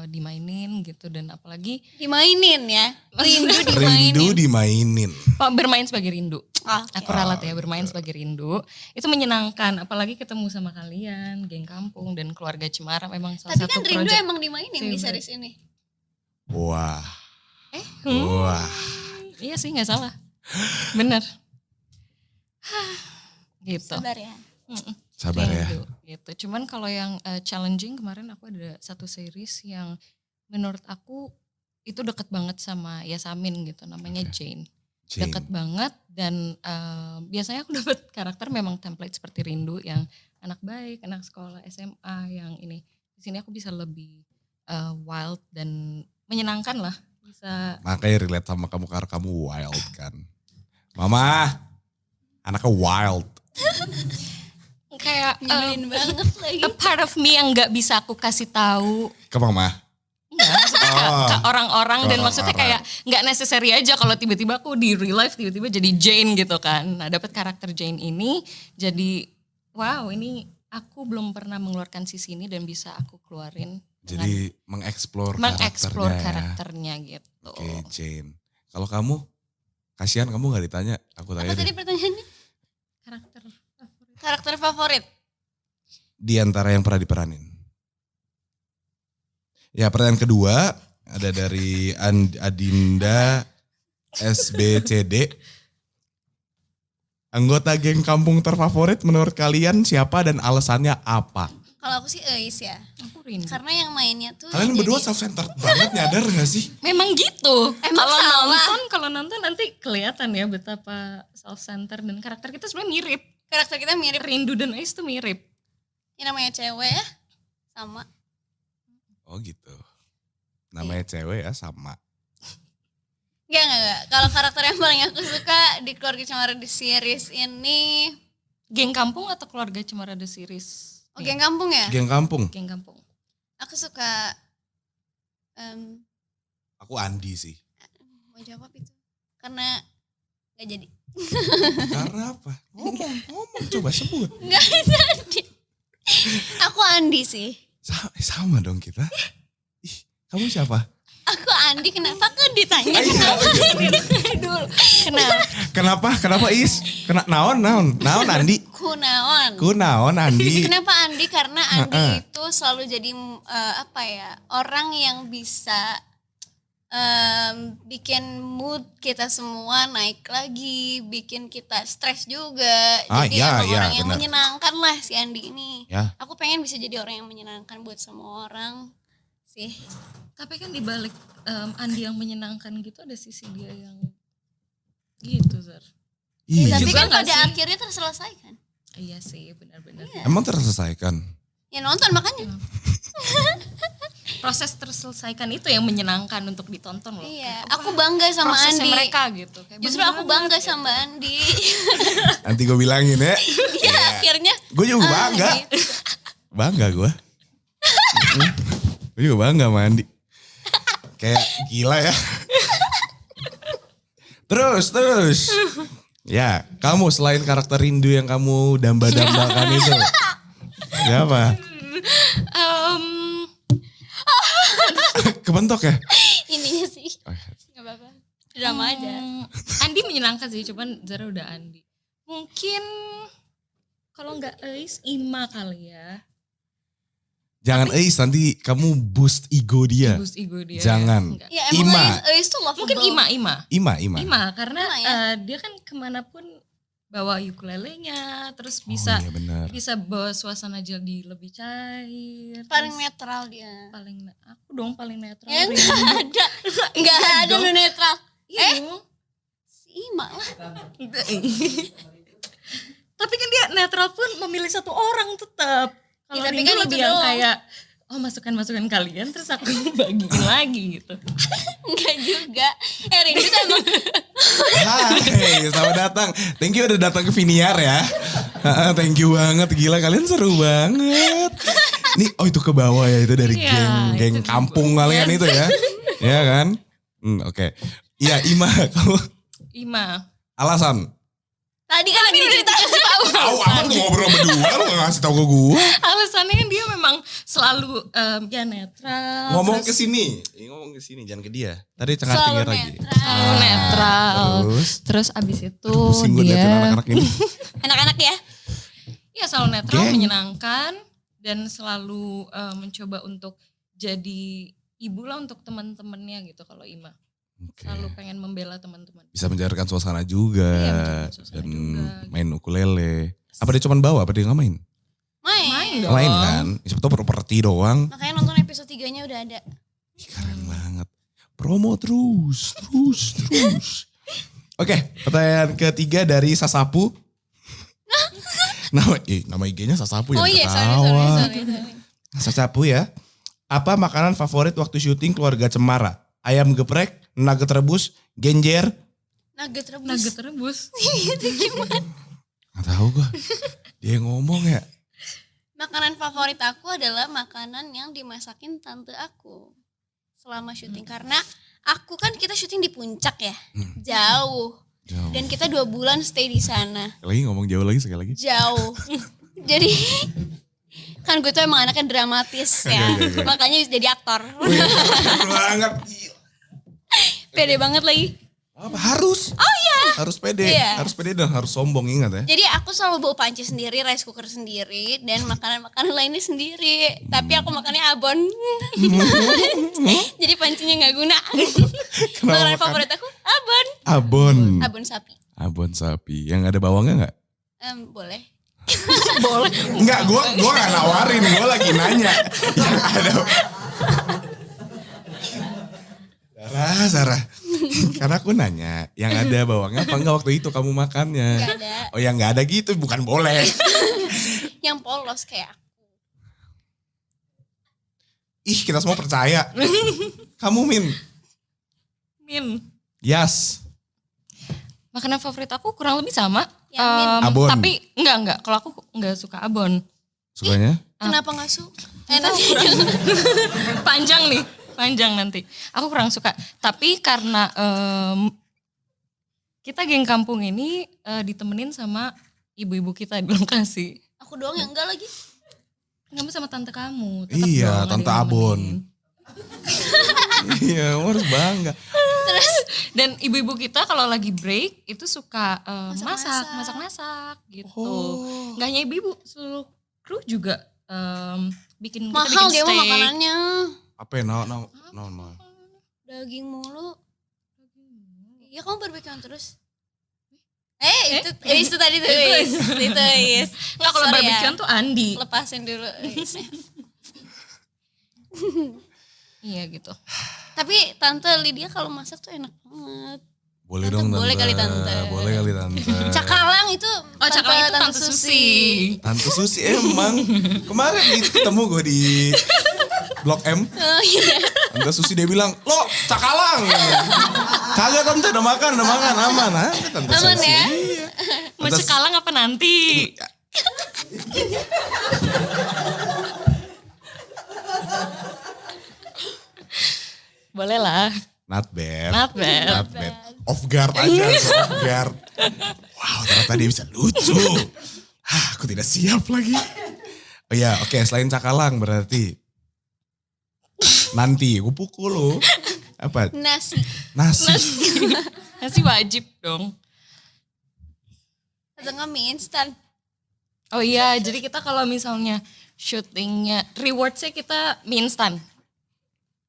dimainin gitu dan apalagi Dimainin ya. Rindu Rindu dimainin. dimainin. bermain sebagai Rindu. Oke. Aku ralat ya bermain sebagai Rindu. Itu menyenangkan, apalagi ketemu sama kalian, geng kampung dan keluarga Cemara memang salah Tapi satu kan Rindu project. emang dimainin di favorite. series ini. Wah. Hmm, Wah. Iya sih nggak salah. Bener. Gitu. Sabar ya. Sabar ya. Rindu, gitu. Cuman kalau yang challenging kemarin aku ada satu series yang menurut aku itu deket banget sama Yasamin gitu, namanya Jane. Jane. Deket banget dan biasanya aku dapat karakter memang template seperti Rindu yang anak baik, anak sekolah SMA yang ini. Di sini aku bisa lebih wild dan menyenangkan lah. Bisa Makanya relate sama kamu karena kamu wild kan. Mama, anaknya wild. kayak Nyebelin banget lagi. a part of me yang nggak bisa aku kasih tahu. Ke mama. Enggak, maksudnya ke orang-orang Ke dan maksudnya orang-orang. kayak nggak necessary aja kalau tiba-tiba aku di real life tiba-tiba jadi Jane gitu kan. Nah dapat karakter Jane ini jadi wow ini aku belum pernah mengeluarkan sisi ini dan bisa aku keluarin dengan Jadi mengeksplor mengeksplor karakternya. karakternya gitu. Oke Jane. Kalau kamu, kasihan kamu gak ditanya. Aku Apa tanya tadi deh. pertanyaannya? Karakter favorit. Karakter favorit? Di antara yang pernah diperanin. Ya pertanyaan kedua ada dari Adinda SBCD. Anggota geng kampung terfavorit menurut kalian siapa dan alasannya apa? Kalau aku sih Eis ya. Aku Rindu. Karena yang mainnya tuh Kalian jadi- berdua self-centered banget, nyadar gak sih? Memang gitu. Emang salah? Kalau nonton nanti kelihatan ya betapa self-center dan karakter kita sebenarnya mirip. karakter kita mirip. Rindu dan Ais tuh mirip. Yang namanya cewek ya. Sama. Oh gitu. Namanya cewek ya sama. Enggak. Kalau karakter yang paling aku suka di Keluarga Cemara The Series ini. Geng Kampung atau Keluarga Cemara The Series? Oh, Geng Kampung ya? Geng kampung. Geng Kampung. Aku suka. Aku Andi sih. Mau jawab itu. Karena gak jadi. Karena apa? Ngomong coba sebut. Gak jadi. Aku Andi sih. Sama dong kita. Ih, kamu siapa? Aku Andi, kenapa aku ditanya Ayo, kenapa? Dulu. Kenapa? Kenapa Is? Naon Andi? Kunaon Andi? Kenapa Andi? Karena Andi itu selalu jadi orang yang bisa bikin mood kita semua naik lagi, bikin kita stres juga. Jadi emang orang yang benar. menyenangkan lah si Andi ini. Ya. Aku pengen bisa jadi orang yang menyenangkan buat semua orang sih. Tapi kan dibalik Andi yang menyenangkan gitu ada sisi dia yang gitu Zar. Iya. Tapi juga kan nggak pada sih? akhirnya terselesaikan. Iya sih benar-benar. Emang terselesaikan? Ya nonton makanya. Proses terselesaikan itu yang menyenangkan untuk ditonton loh. Iya, Kayak, aku wah, bangga sama prosesnya Andi. mereka gitu. Kayak Justru aku banget bangga gitu. sama Andi. Nanti gue bilangin ya. Iya, akhirnya. Gue juga bangga. gitu. Bangga gue. Gue juga bangga sama Andi. Kayak gila ya. Terus. Ya, kamu selain karakter Rindu yang kamu damba-dambakan itu. Siapa? Kebentok ya? Ininya sih. Oh, iya. Gak apa-apa. Drama aja. Andi menyenangkan sih, cuman Zara udah Andi. Mungkin kalau nggak Ais, Ima kali ya. Jangan Eis, nanti kamu boost ego dia. Boost ego dia. Jangan. Enggak. Ya emang Ima. Eis tuh lovable. Mungkin Ima. Ima. Karena Ima ya. dia kan kemanapun bawa ukulelenya, terus Oh, bisa iya benar. bisa bawa suasana jadi lebih cair. Paling terus netral dia. aku dong paling netral. Ya Rindu. gak ada. Gak ada dong. lu netral. Iya dong. Si Ima lah. Tapi kan dia netral pun memilih satu orang tetap. Kalau Ya, tapi Rindu kan lebih itu yang doang. kayak masukan kalian terus aku bagiin lagi gitu. Enggak juga. Rindu tuh emang. Hai, selamat datang. Thank you udah datang ke Viniar ya. Thank you banget, gila kalian seru banget. Nih, oh itu ke bawah ya, itu dari Iya, geng itu kampung juga. kalian Yes. itu ya. Iya kan? Oke. Iya, Ima, kamu Ima. alasan. Tadi kan lagi cerita kasih tahu. Tahu amat tuh ngobrol berdua, lu gak ngasih tahu ke gue. Alasannya dia memang selalu ya netral. Ngomong ke terus sini. Ngomong ke sini, jangan ke dia. Tadi Selalu cengar-cengir lagi. netral. selalu netral. Terus Terus abis itu pusing gue liatin dia anak-anak ini. Anak-anak ya. ya selalu netral, Geng. menyenangkan dan selalu mencoba untuk jadi ibu lah untuk teman-temannya gitu kalau Ima. Oke. Selalu pengen membela teman-teman. Bisa mencairkan suasana juga. Iya, mencairkan suasana Dan juga. main ukulele. Apa dia cuma bawa, apa dia gak main? Main. dong. Main kan? Siapa tau properti doang. Makanya nonton episode 3-nya udah ada. Ih, keren banget. Promo terus. Oke, pertanyaan ketiga dari Sasapu. Nama IG-nya Sasapu ya. Oh iya, sorry. Sasapu ya. Apa makanan favorit waktu syuting keluarga Cemara? Ayam geprek, nugget rebus, genjer. Nugget rebus. Itu gimana? Gak tahu gue. Dia yang ngomong ya. Makanan favorit aku adalah makanan yang dimasakin tante aku selama syuting. Karena aku kan kita syuting di puncak ya, jauh. Dan kita 2 bulan stay di sana. Lagi ngomong jauh lagi sekali lagi. Jauh. Jadi kan gue tuh emang anaknya dramatis ya, makanya bisa jadi aktor. Banget. Pede banget lagi. Apa? Harus. Oh iya. Harus pede. Iya. Harus pede dan harus sombong, ingat ya. Jadi aku selalu bawa panci sendiri, rice cooker sendiri, dan makanan-makanan lainnya sendiri. Tapi aku makannya abon. Jadi pancinya gak guna. Makanan favorit aku abon. Abon sapi. Abon sapi. Yang ada bawangnya gak? Boleh. Boleh. Enggak, gue gak nawarin. Gue lagi nanya. Yang ada. Sarah. Karena aku nanya, yang ada bawangnya apa enggak waktu itu kamu makannya? Gak ada. Oh yang gak ada gitu, bukan boleh. Yang polos kayak aku. Ih, kita semua percaya. Kamu Min. Yes. Makanan favorit aku kurang lebih sama. Ya, Min. Abon. Tapi enggak. Kalau aku enggak suka abon. Sukanya? Kenapa gak suka? Panjang nanti. Aku kurang suka. Tapi karena kita geng kampung ini ditemenin sama ibu-ibu kita di lokasi. Aku doang yang enggak lagi. Kamu sama tante kamu. Tetep Iya, dong ada tante yang Abon. nemenin. Iya, kamu harus bangga. Dan ibu-ibu kita kalau lagi break itu suka masak gitu. Oh. Gak hanya ibu-ibu, seluruh kru juga bikin kita Mahal bikin dia mah steak. makanannya. Apa ya? No. Daging mulu. Iya kamu barbekyuan terus. Itu tadi tuh. Itu. Enggak, kalau Sorry barbekyuan ya. tuh Andi. Lepasin dulu. Iya gitu. Tapi Tante Lydia kalau masak tuh enak banget. Boleh Tante, dong tante. boleh kali, Tante. Boleh kali tante. Cakalang itu Cakalang itu Tante Susi. Tante Susi emang. Kemarin ketemu gue di Blok M. Oh iya. Tante Susi dia bilang, lo cakalang. Kagak tante, udah makan, aman. Tante Aman Susi. ya? Iya. Mau cekalang apa nanti? Boleh lah. Not bad. Not bad. Off guard aja, off guard. Wow, ternyata dia bisa lucu. Aku tidak siap lagi. Oh iya, oke, selain cakalang berarti. Nanti, gue pukul lo. Apa? Nasi. Nasi wajib dong. Atau nggak mie instan. Oh iya, jadi kita kalau misalnya syutingnya, rewardsnya kita mie instan.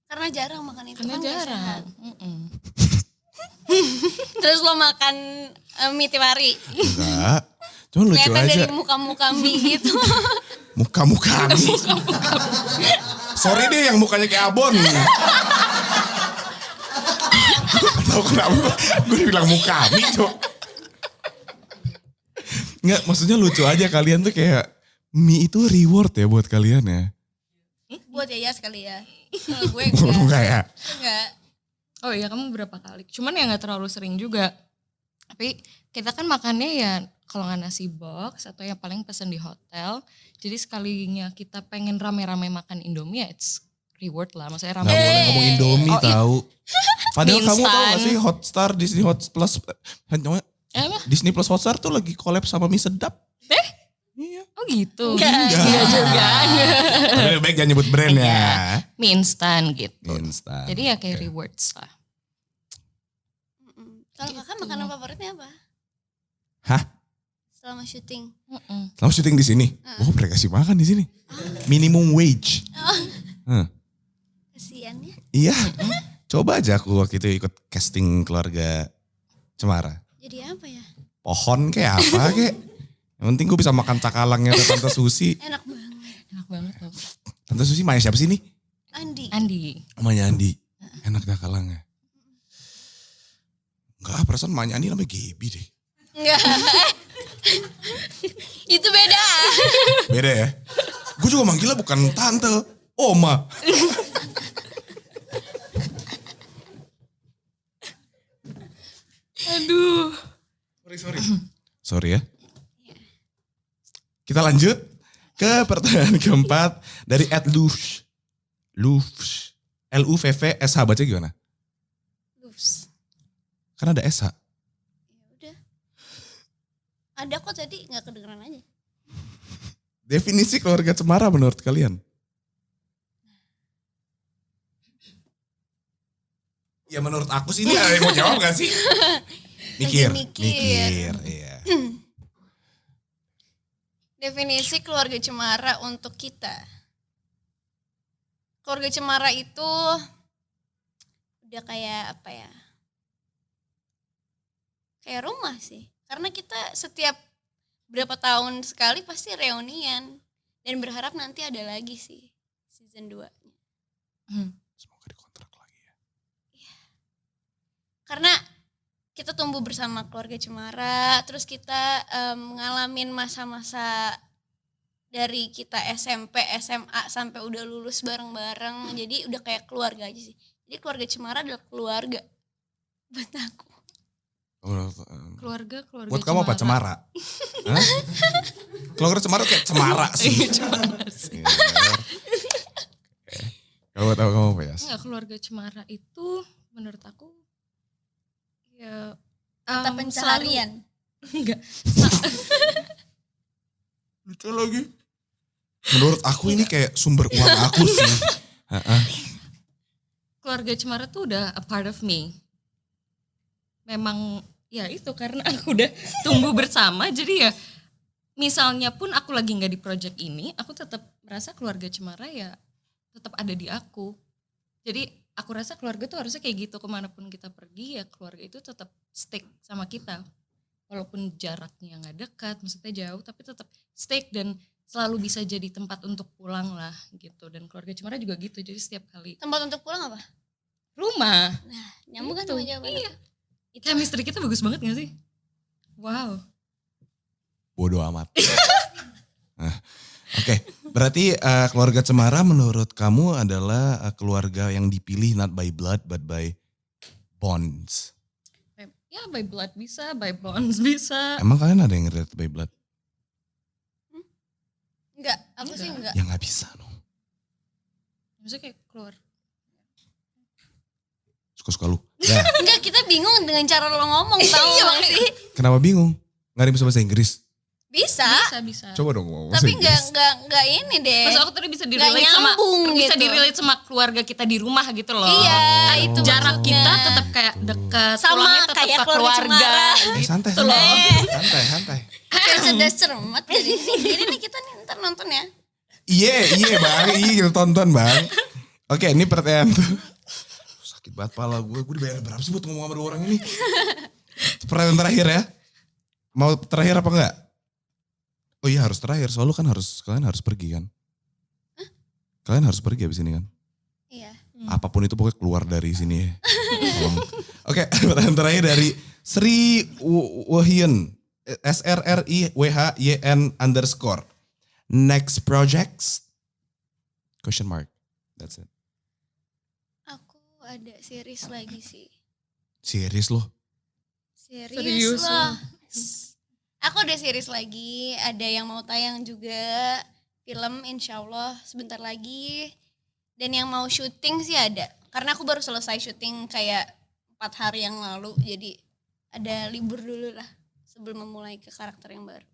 Karena jarang makan itu. Karena kan nggak jarang. sehat. Terus lo makan mie tiap hari. Enggak. Cuma lucu Kelihatan aja. dari muka-muka mie gitu. Muka-muka mie. Sorry deh yang mukanya kayak abon. Tahu kenapa gue bilang muka mie cok. Enggak, maksudnya lucu aja kalian tuh kayak mie itu reward ya buat kalian ya. Buat ya sekali ya. Kalau gue Enggak ya. enggak. Oh iya, kamu berapa kali? Cuman ya gak terlalu sering juga. Tapi kita kan makannya ya kalau nggak nasi box atau yang paling pesen di hotel. Jadi sekalinya kita pengen rame-rame makan Indomie ya it's reward lah. Maksudnya rame. Gak boleh ngomong Indomie Oh, iya. tahu. Padahal Mie kamu tahu instan. gak sih Hotstar, Disney Hot Plus. Apa? Disney Plus Hotstar tuh lagi collab sama mie sedap. Iya. Oh gitu? Enggak juga. Tapi lebih baik jangan nyebut brand ya. Mie instan gitu. Instan. Jadi ya kayak Oke. rewards lah. Kalau kakak makanan favoritnya apa? Hah? Selama syuting. Kamu syuting di sini? Oh, mereka kasih makan di sini. Minimum wage. Kasian ya. Iya. Coba aja aku waktu itu ikut casting keluarga Cemara. Jadi apa ya? Pohon kayak apa kayak. Yang penting gue bisa makan cakalangnya Tante Susi. Enak banget. Enak banget loh. Tante Susi Maya siapa sih nih? Andi. Andi. Namanya Andi. Enak cakalangnya. perasaan emaknya Andi namanya Gaby deh. Enggak. Itu beda. Beda ya? Gue juga manggilnya bukan tante, oma. Aduh. Sorry. Sorry ya. Kita lanjut ke pertanyaan keempat dari @lufsh. Lufsh. LUVVSH baca gimana? Lufs. Kan ada SH. Ya udah. Ada kok tadi nggak kedengeran aja. Definisi keluarga cemara menurut kalian? Ya menurut aku sih ini ada yang mau jawab gak sih? Mikir. Iya. Definisi keluarga cemara untuk kita. Keluarga cemara itu udah kayak apa ya? Kayak rumah sih. Karena kita setiap berapa tahun sekali pasti reunian. Dan berharap nanti ada lagi sih season 2-nya. Semoga dikontrak lagi ya. Karena kita tumbuh bersama keluarga cemara, terus kita ngalamin masa-masa dari kita SMP, SMA sampai udah lulus bareng-bareng. Jadi udah kayak keluarga aja sih. Jadi keluarga cemara adalah keluarga buat aku. Keluarga Buat kamu apa cemara? Hah? Keluarga cemara kayak cemara sih. Cemara sih. Kalau buat kamu apa ya? Enggak, keluarga cemara itu menurut aku ya Mata pencaharian. Enggak. Lucu lagi. Menurut aku ini kayak sumber uang aku sih. Keluarga cemara tuh udah a part of me. Memang ya itu karena aku udah tumbuh bersama, jadi ya misalnya pun aku lagi nggak di project ini, aku tetap merasa keluarga cemara ya tetap ada di aku. Jadi aku rasa keluarga tuh harusnya kayak gitu, kemanapun kita pergi ya keluarga itu tetap stick sama kita. Walaupun jaraknya nggak dekat, maksudnya jauh, tapi tetap stick dan selalu bisa jadi tempat untuk pulang lah gitu. Dan keluarga cemara juga gitu, jadi setiap kali Tempat untuk pulang apa? rumah. Nah, nyambung kan Gitu. sama jawaban Iya. aku. Itu Chemistry kita bagus banget gak sih? Wow. Bodoh amat. Oke, berarti keluarga cemara menurut kamu adalah keluarga yang dipilih not by blood but by bonds. Ya by blood bisa, by bonds bisa. Emang kalian ada yang relate by blood? enggak, aku sih enggak. Ya nggak bisa dong. Maksudnya kayak keluar. Suka-suka lu. Ya, Enggak, kita bingung dengan cara lo ngomong tau gak sih? kenapa bingung? Nggak ada yang bisa bahasa Inggris? Bisa, Bisa. Coba dong ngomong bahasa tapi Inggris. enggak ini deh. Maksud aku tadi bisa Nggak di-relate sama nyambung bisa gitu. di-relate sama keluarga kita di rumah gitu loh. Iya, itu Jarak maksudnya. kita tetap kayak dekat, Sama pulangnya tetap kayak ke keluarga keluarga. Santai, Gitu loh. santai. Kayak cerdas cermat jadi ini nih kita nih ntar nonton ya. Iya bang, iya kita tonton bang. Oke, ini pertanyaan tuh. Sakit banget pala gue dibayar berapa sih buat ngomong sama dua orang ini? Pertanyaan terakhir ya. Mau terakhir apa enggak? Oh iya harus terakhir, soalnya kalian harus pergi kan? Kalian harus pergi abis ini kan? Iya. Apapun itu pokoknya keluar dari sini ya. Tolong. Oke, pertanyaan terakhir dari Sri Wahyen. SRRIWHYN_. Next projects? Question mark. That's it. Aku ada series lagi sih. Series loh. Serius Serius loh. Aku ada series lagi, ada yang mau tayang juga. Film insya Allah sebentar lagi. Dan yang mau syuting sih ada. Karena aku baru selesai syuting kayak 4 hari yang lalu. Jadi ada libur dulu lah sebelum memulai ke karakter yang baru.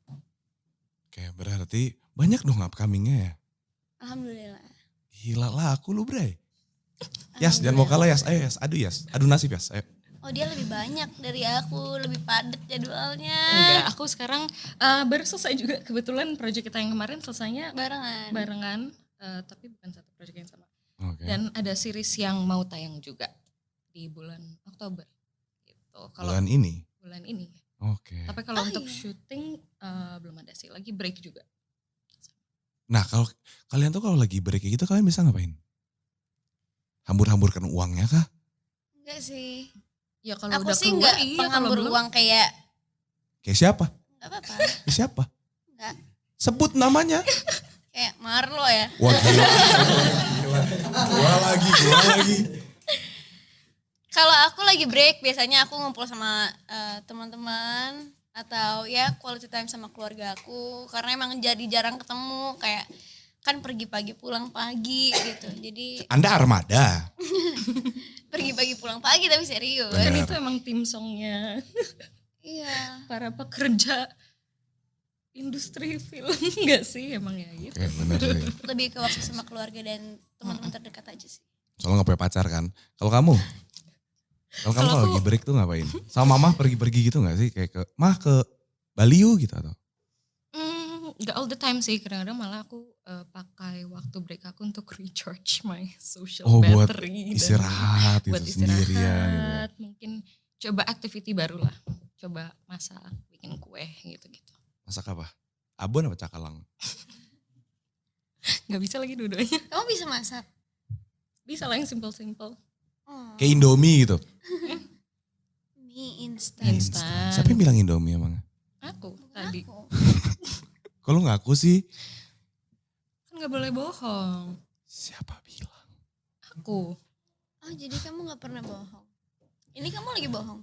Oke, berarti banyak dong upcomingnya ya. Alhamdulillah. Gila lah aku lu bray. Yas, jangan mau kalah Yas. Ayo Yas, adu Yas. Adu nasib Yas, ayo. Oh dia lebih banyak dari aku, lebih padat jadwalnya. Enggak, aku sekarang baru selesai juga kebetulan project kita yang kemarin selesainya barengan, tapi bukan satu project yang sama. Oke. Dan ada series yang mau tayang juga di bulan Oktober. Gitu. Kalau Bulan ini? bulan ini. Oke. Tapi kalau Oh, untuk iya. syuting belum ada sih, lagi break juga. Nah kalau kalian tuh kalau lagi break gitu kalian bisa ngapain? Hambur-hamburkan uangnya kah? Enggak sih. Ya kalau Aku udah sih keluar nggak iya, kalau penghambur belum uang kayak Kayak siapa? nggak apa-apa. Kayak siapa? Nggak. Sebut namanya. Kayak Marlo ya. Wah gila. Gua lagi. Kalau aku lagi break biasanya aku ngumpul sama teman-teman atau ya quality time sama keluarga aku karena emang jadi jarang ketemu kayak kan pergi pagi pulang pagi gitu. Jadi Anda armada. pergi pagi pulang pagi tapi serius. kan Bener. itu emang tim songnya Iya. para pekerja industri film enggak sih emang ya gitu. Oke bener sih. Lebih ke waktu sama keluarga dan teman-teman terdekat aja sih. Soalnya gak punya pacar kan. Kalau kamu? Kalau kamu Kalau kalau aku- lagi break tuh ngapain? Sama mama pergi-pergi gitu gak sih? Kayak ke Bali yuk gitu atau? Nggak all the time sih, kadang-kadang malah aku pakai waktu break aku untuk recharge my social Oh buat battery. dan istirahat buat gitu sendirian gitu. istirahat, mungkin coba activity baru lah. Coba masak, bikin kue gitu-gitu. Masak apa? Abon apa cakalang? Nggak bisa lagi dua-duanya. Kamu bisa masak? Bisa lah yang simple-simple. Oh, Kayak Indomie gitu. mie instan. Instan. Siapa yang bilang Indomie emang? Aku tadi. Aku. Kalau ngaku sih, Kan nggak boleh bohong. siapa bilang? Aku. Oh jadi kamu gak pernah bohong? Ini kamu lagi bohong?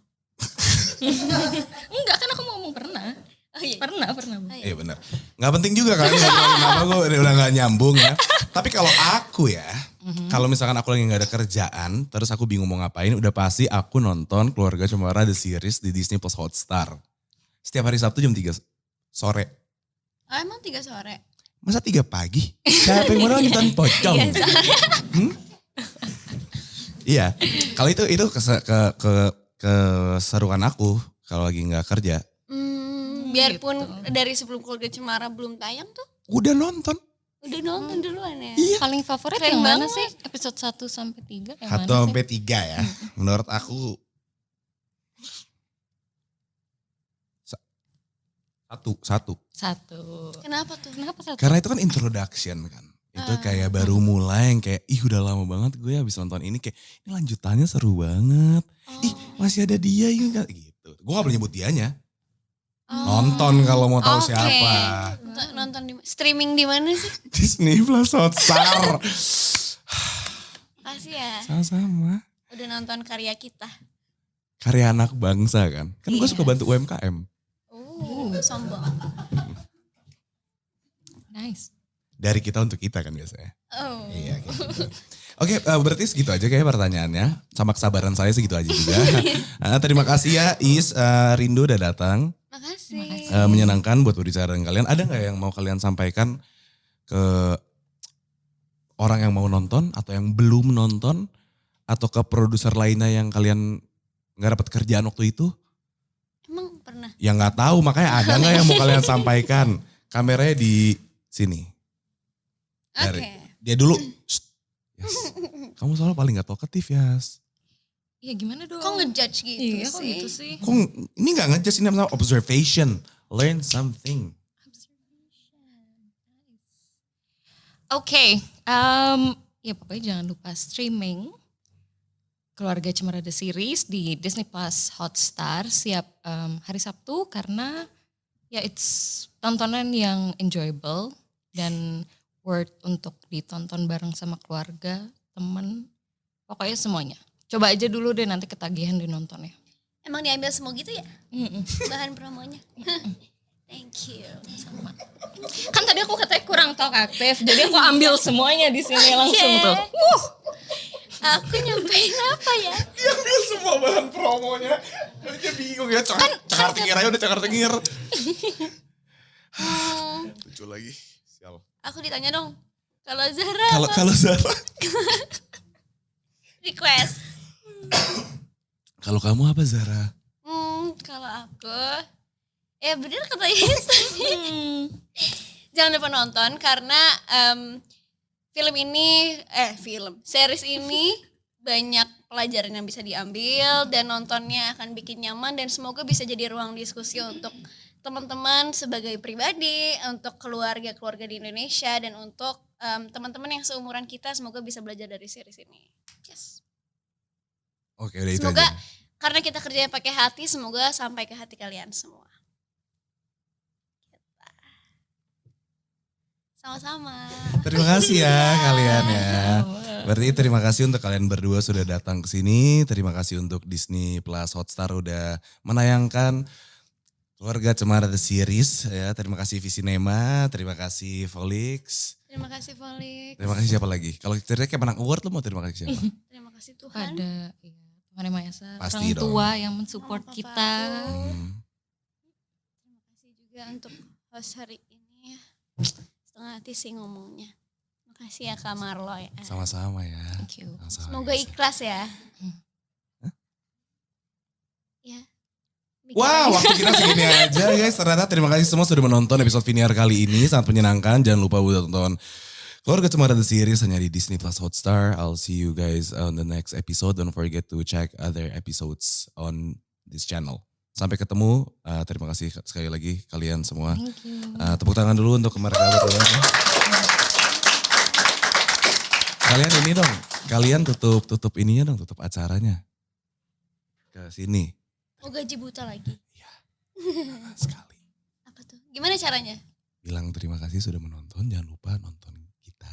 Enggak, kan aku mau ngomong pernah. Oh iya. Pernah. Oh, iya. Iya benar. Gak penting juga kan, kenapa gue udah gak nyambung ya. Tapi kalau aku ya, kalau misalkan aku lagi gak ada kerjaan, terus aku bingung mau ngapain, udah pasti aku nonton Keluarga Cemara The Series di Disney Plus Hotstar. Setiap hari Sabtu jam 3 sore. Oh emang 3 sore? Masa 3 pagi? Siapa yang mau nonton pocong? Iya, Iya, kalau itu keseruan aku kalau lagi nggak kerja. Biarpun Gitu. dari sebelum Keluarga Cemara belum tayang tuh Udah nonton. udah nonton duluan ya? Iya. Paling favorit Keren yang mana banget. sih? Episode 1 sampai 3 yang 1 mana sih? sampai 3 ya. Menurut aku satu. Kenapa tuh? Kenapa satu? Karena itu kan introduction kan. Itu kayak baru mulai yang kayak ih udah lama banget gue habis nonton ini kayak ini lanjutannya seru banget. Ih masih ada dia ini kan gitu. Gue gak boleh nyebut dianya. Nonton kalau mau tahu Oke. siapa. Nonton di streaming di mana sih? Disney Plus Hotstar. Kasih ya. Sama-sama. Udah nonton karya kita. Karya anak bangsa kan. Kan gue suka bantu UMKM. Sombong. Nice. Dari kita untuk kita kan biasanya. Oh. Iya kayak gitu. Oke berarti segitu aja kayak pertanyaannya. Sama kesabaran saya segitu aja juga. Terima kasih ya Is, Rindu udah datang. Makasih. Menyenangkan buat berbicara dengan kalian. Ada gak yang mau kalian sampaikan ke orang yang mau nonton atau yang belum nonton? Atau ke produser lainnya yang kalian gak dapat kerjaan waktu itu? Emang pernah? Yang gak tahu makanya ada gak yang mau kalian sampaikan? Kameranya di sini. Oke. Dia dulu. Shh. Yes. Kamu soalnya paling gak talkative Yas. Ya gimana dong? Kok ngejudge gitu Iya sih? kok gitu sih? Kok ini gak ngejudge, ini namanya observation. Learn something. Oke, ya pokoknya jangan lupa streaming Keluarga Cemara The Series di Disney Plus Hotstar siap hari Sabtu karena ya it's tontonan yang enjoyable dan worth untuk ditonton bareng sama keluarga, temen, pokoknya semuanya. Coba aja dulu deh nanti ketagihan di nontonnya. Emang diambil semua gitu ya? Mm-mm. Bahan promonya. Thank you. Sama. Kan tadi aku katanya kurang talkative, jadi aku ambil semuanya di sini langsung tuh. Aku nyampein apa ya? Diambil semua bahan promonya. Dia bingung ya. Cakar tengir aja udah cakar tengir. Lucu lagi. Sial. Aku ditanya dong. Kalau Zara Kalau Zara. request. Kalau kamu apa Zara? Kalau aku ya bener kata Yus tadi. Jangan lupa nonton karena series ini banyak pelajaran yang bisa diambil dan nontonnya akan bikin nyaman dan semoga bisa jadi ruang diskusi untuk teman-teman sebagai pribadi, untuk keluarga-keluarga di Indonesia dan untuk teman-teman yang seumuran kita semoga bisa belajar dari series ini. Yes. Oke udah itu Semoga aja. karena kita kerjanya pakai hati, semoga sampai ke hati kalian semua. Sama-sama. Terima kasih ya kalian ya. Berarti terima kasih untuk kalian berdua sudah datang ke sini. Terima kasih untuk Disney Plus Hotstar udah menayangkan Keluarga Cemara The Series ya. Terima kasih Visinema, terima kasih Volix. Terima kasih Felix. Terima kasih siapa lagi? Kalau ceritanya kayak menang award lo mau terima kasih siapa? Terima kasih Tuhan. Pada ya, Tuhan Yang Maha Esa, Pasti orang dong. tua yang mensupport Mama, kita. papaku. Hmm. Terima kasih juga untuk host hari ini ya. Setengah hati sih ngomongnya. Makasih ya Kak Marlo ya. Sama-sama ya. Thank you. Sama-sama Semoga ya. ikhlas ya. Hah? Ya. Wah, waktu kita segini aja guys. Ternyata terima kasih semua sudah menonton episode Viniar kali ini. Sangat menyenangkan. Jangan lupa buat tonton Keluarga Cemara The Series hanya di Disney Plus Hotstar. I'll see you guys on the next episode. Don't forget to check other episodes on this channel. Sampai ketemu. Terima kasih sekali lagi kalian semua. Thank you. Tepuk tangan dulu untuk mereka berdua. Kalian ini dong. Kalian tutup ininya dong. Tutup acaranya. Ke sini. Mau gaji buta lagi. Sekali. Apa tuh? Gimana caranya? Bilang terima kasih sudah menonton. Jangan lupa nonton kita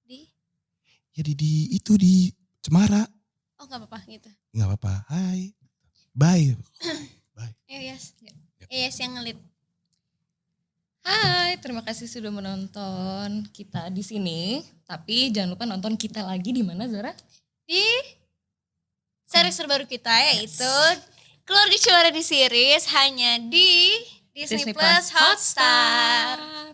Di? di Cemara. Oh gak apa-apa gitu. Nggak apa-apa. Hai. Bye. Bye. Yes. Yes yang ngelit. Hai, terima kasih sudah menonton kita di sini. Tapi jangan lupa nonton kita lagi di mana Zara? Di series terbaru kita yaitu Keluarga Cemara The Series hanya di Disney Plus Hotstar.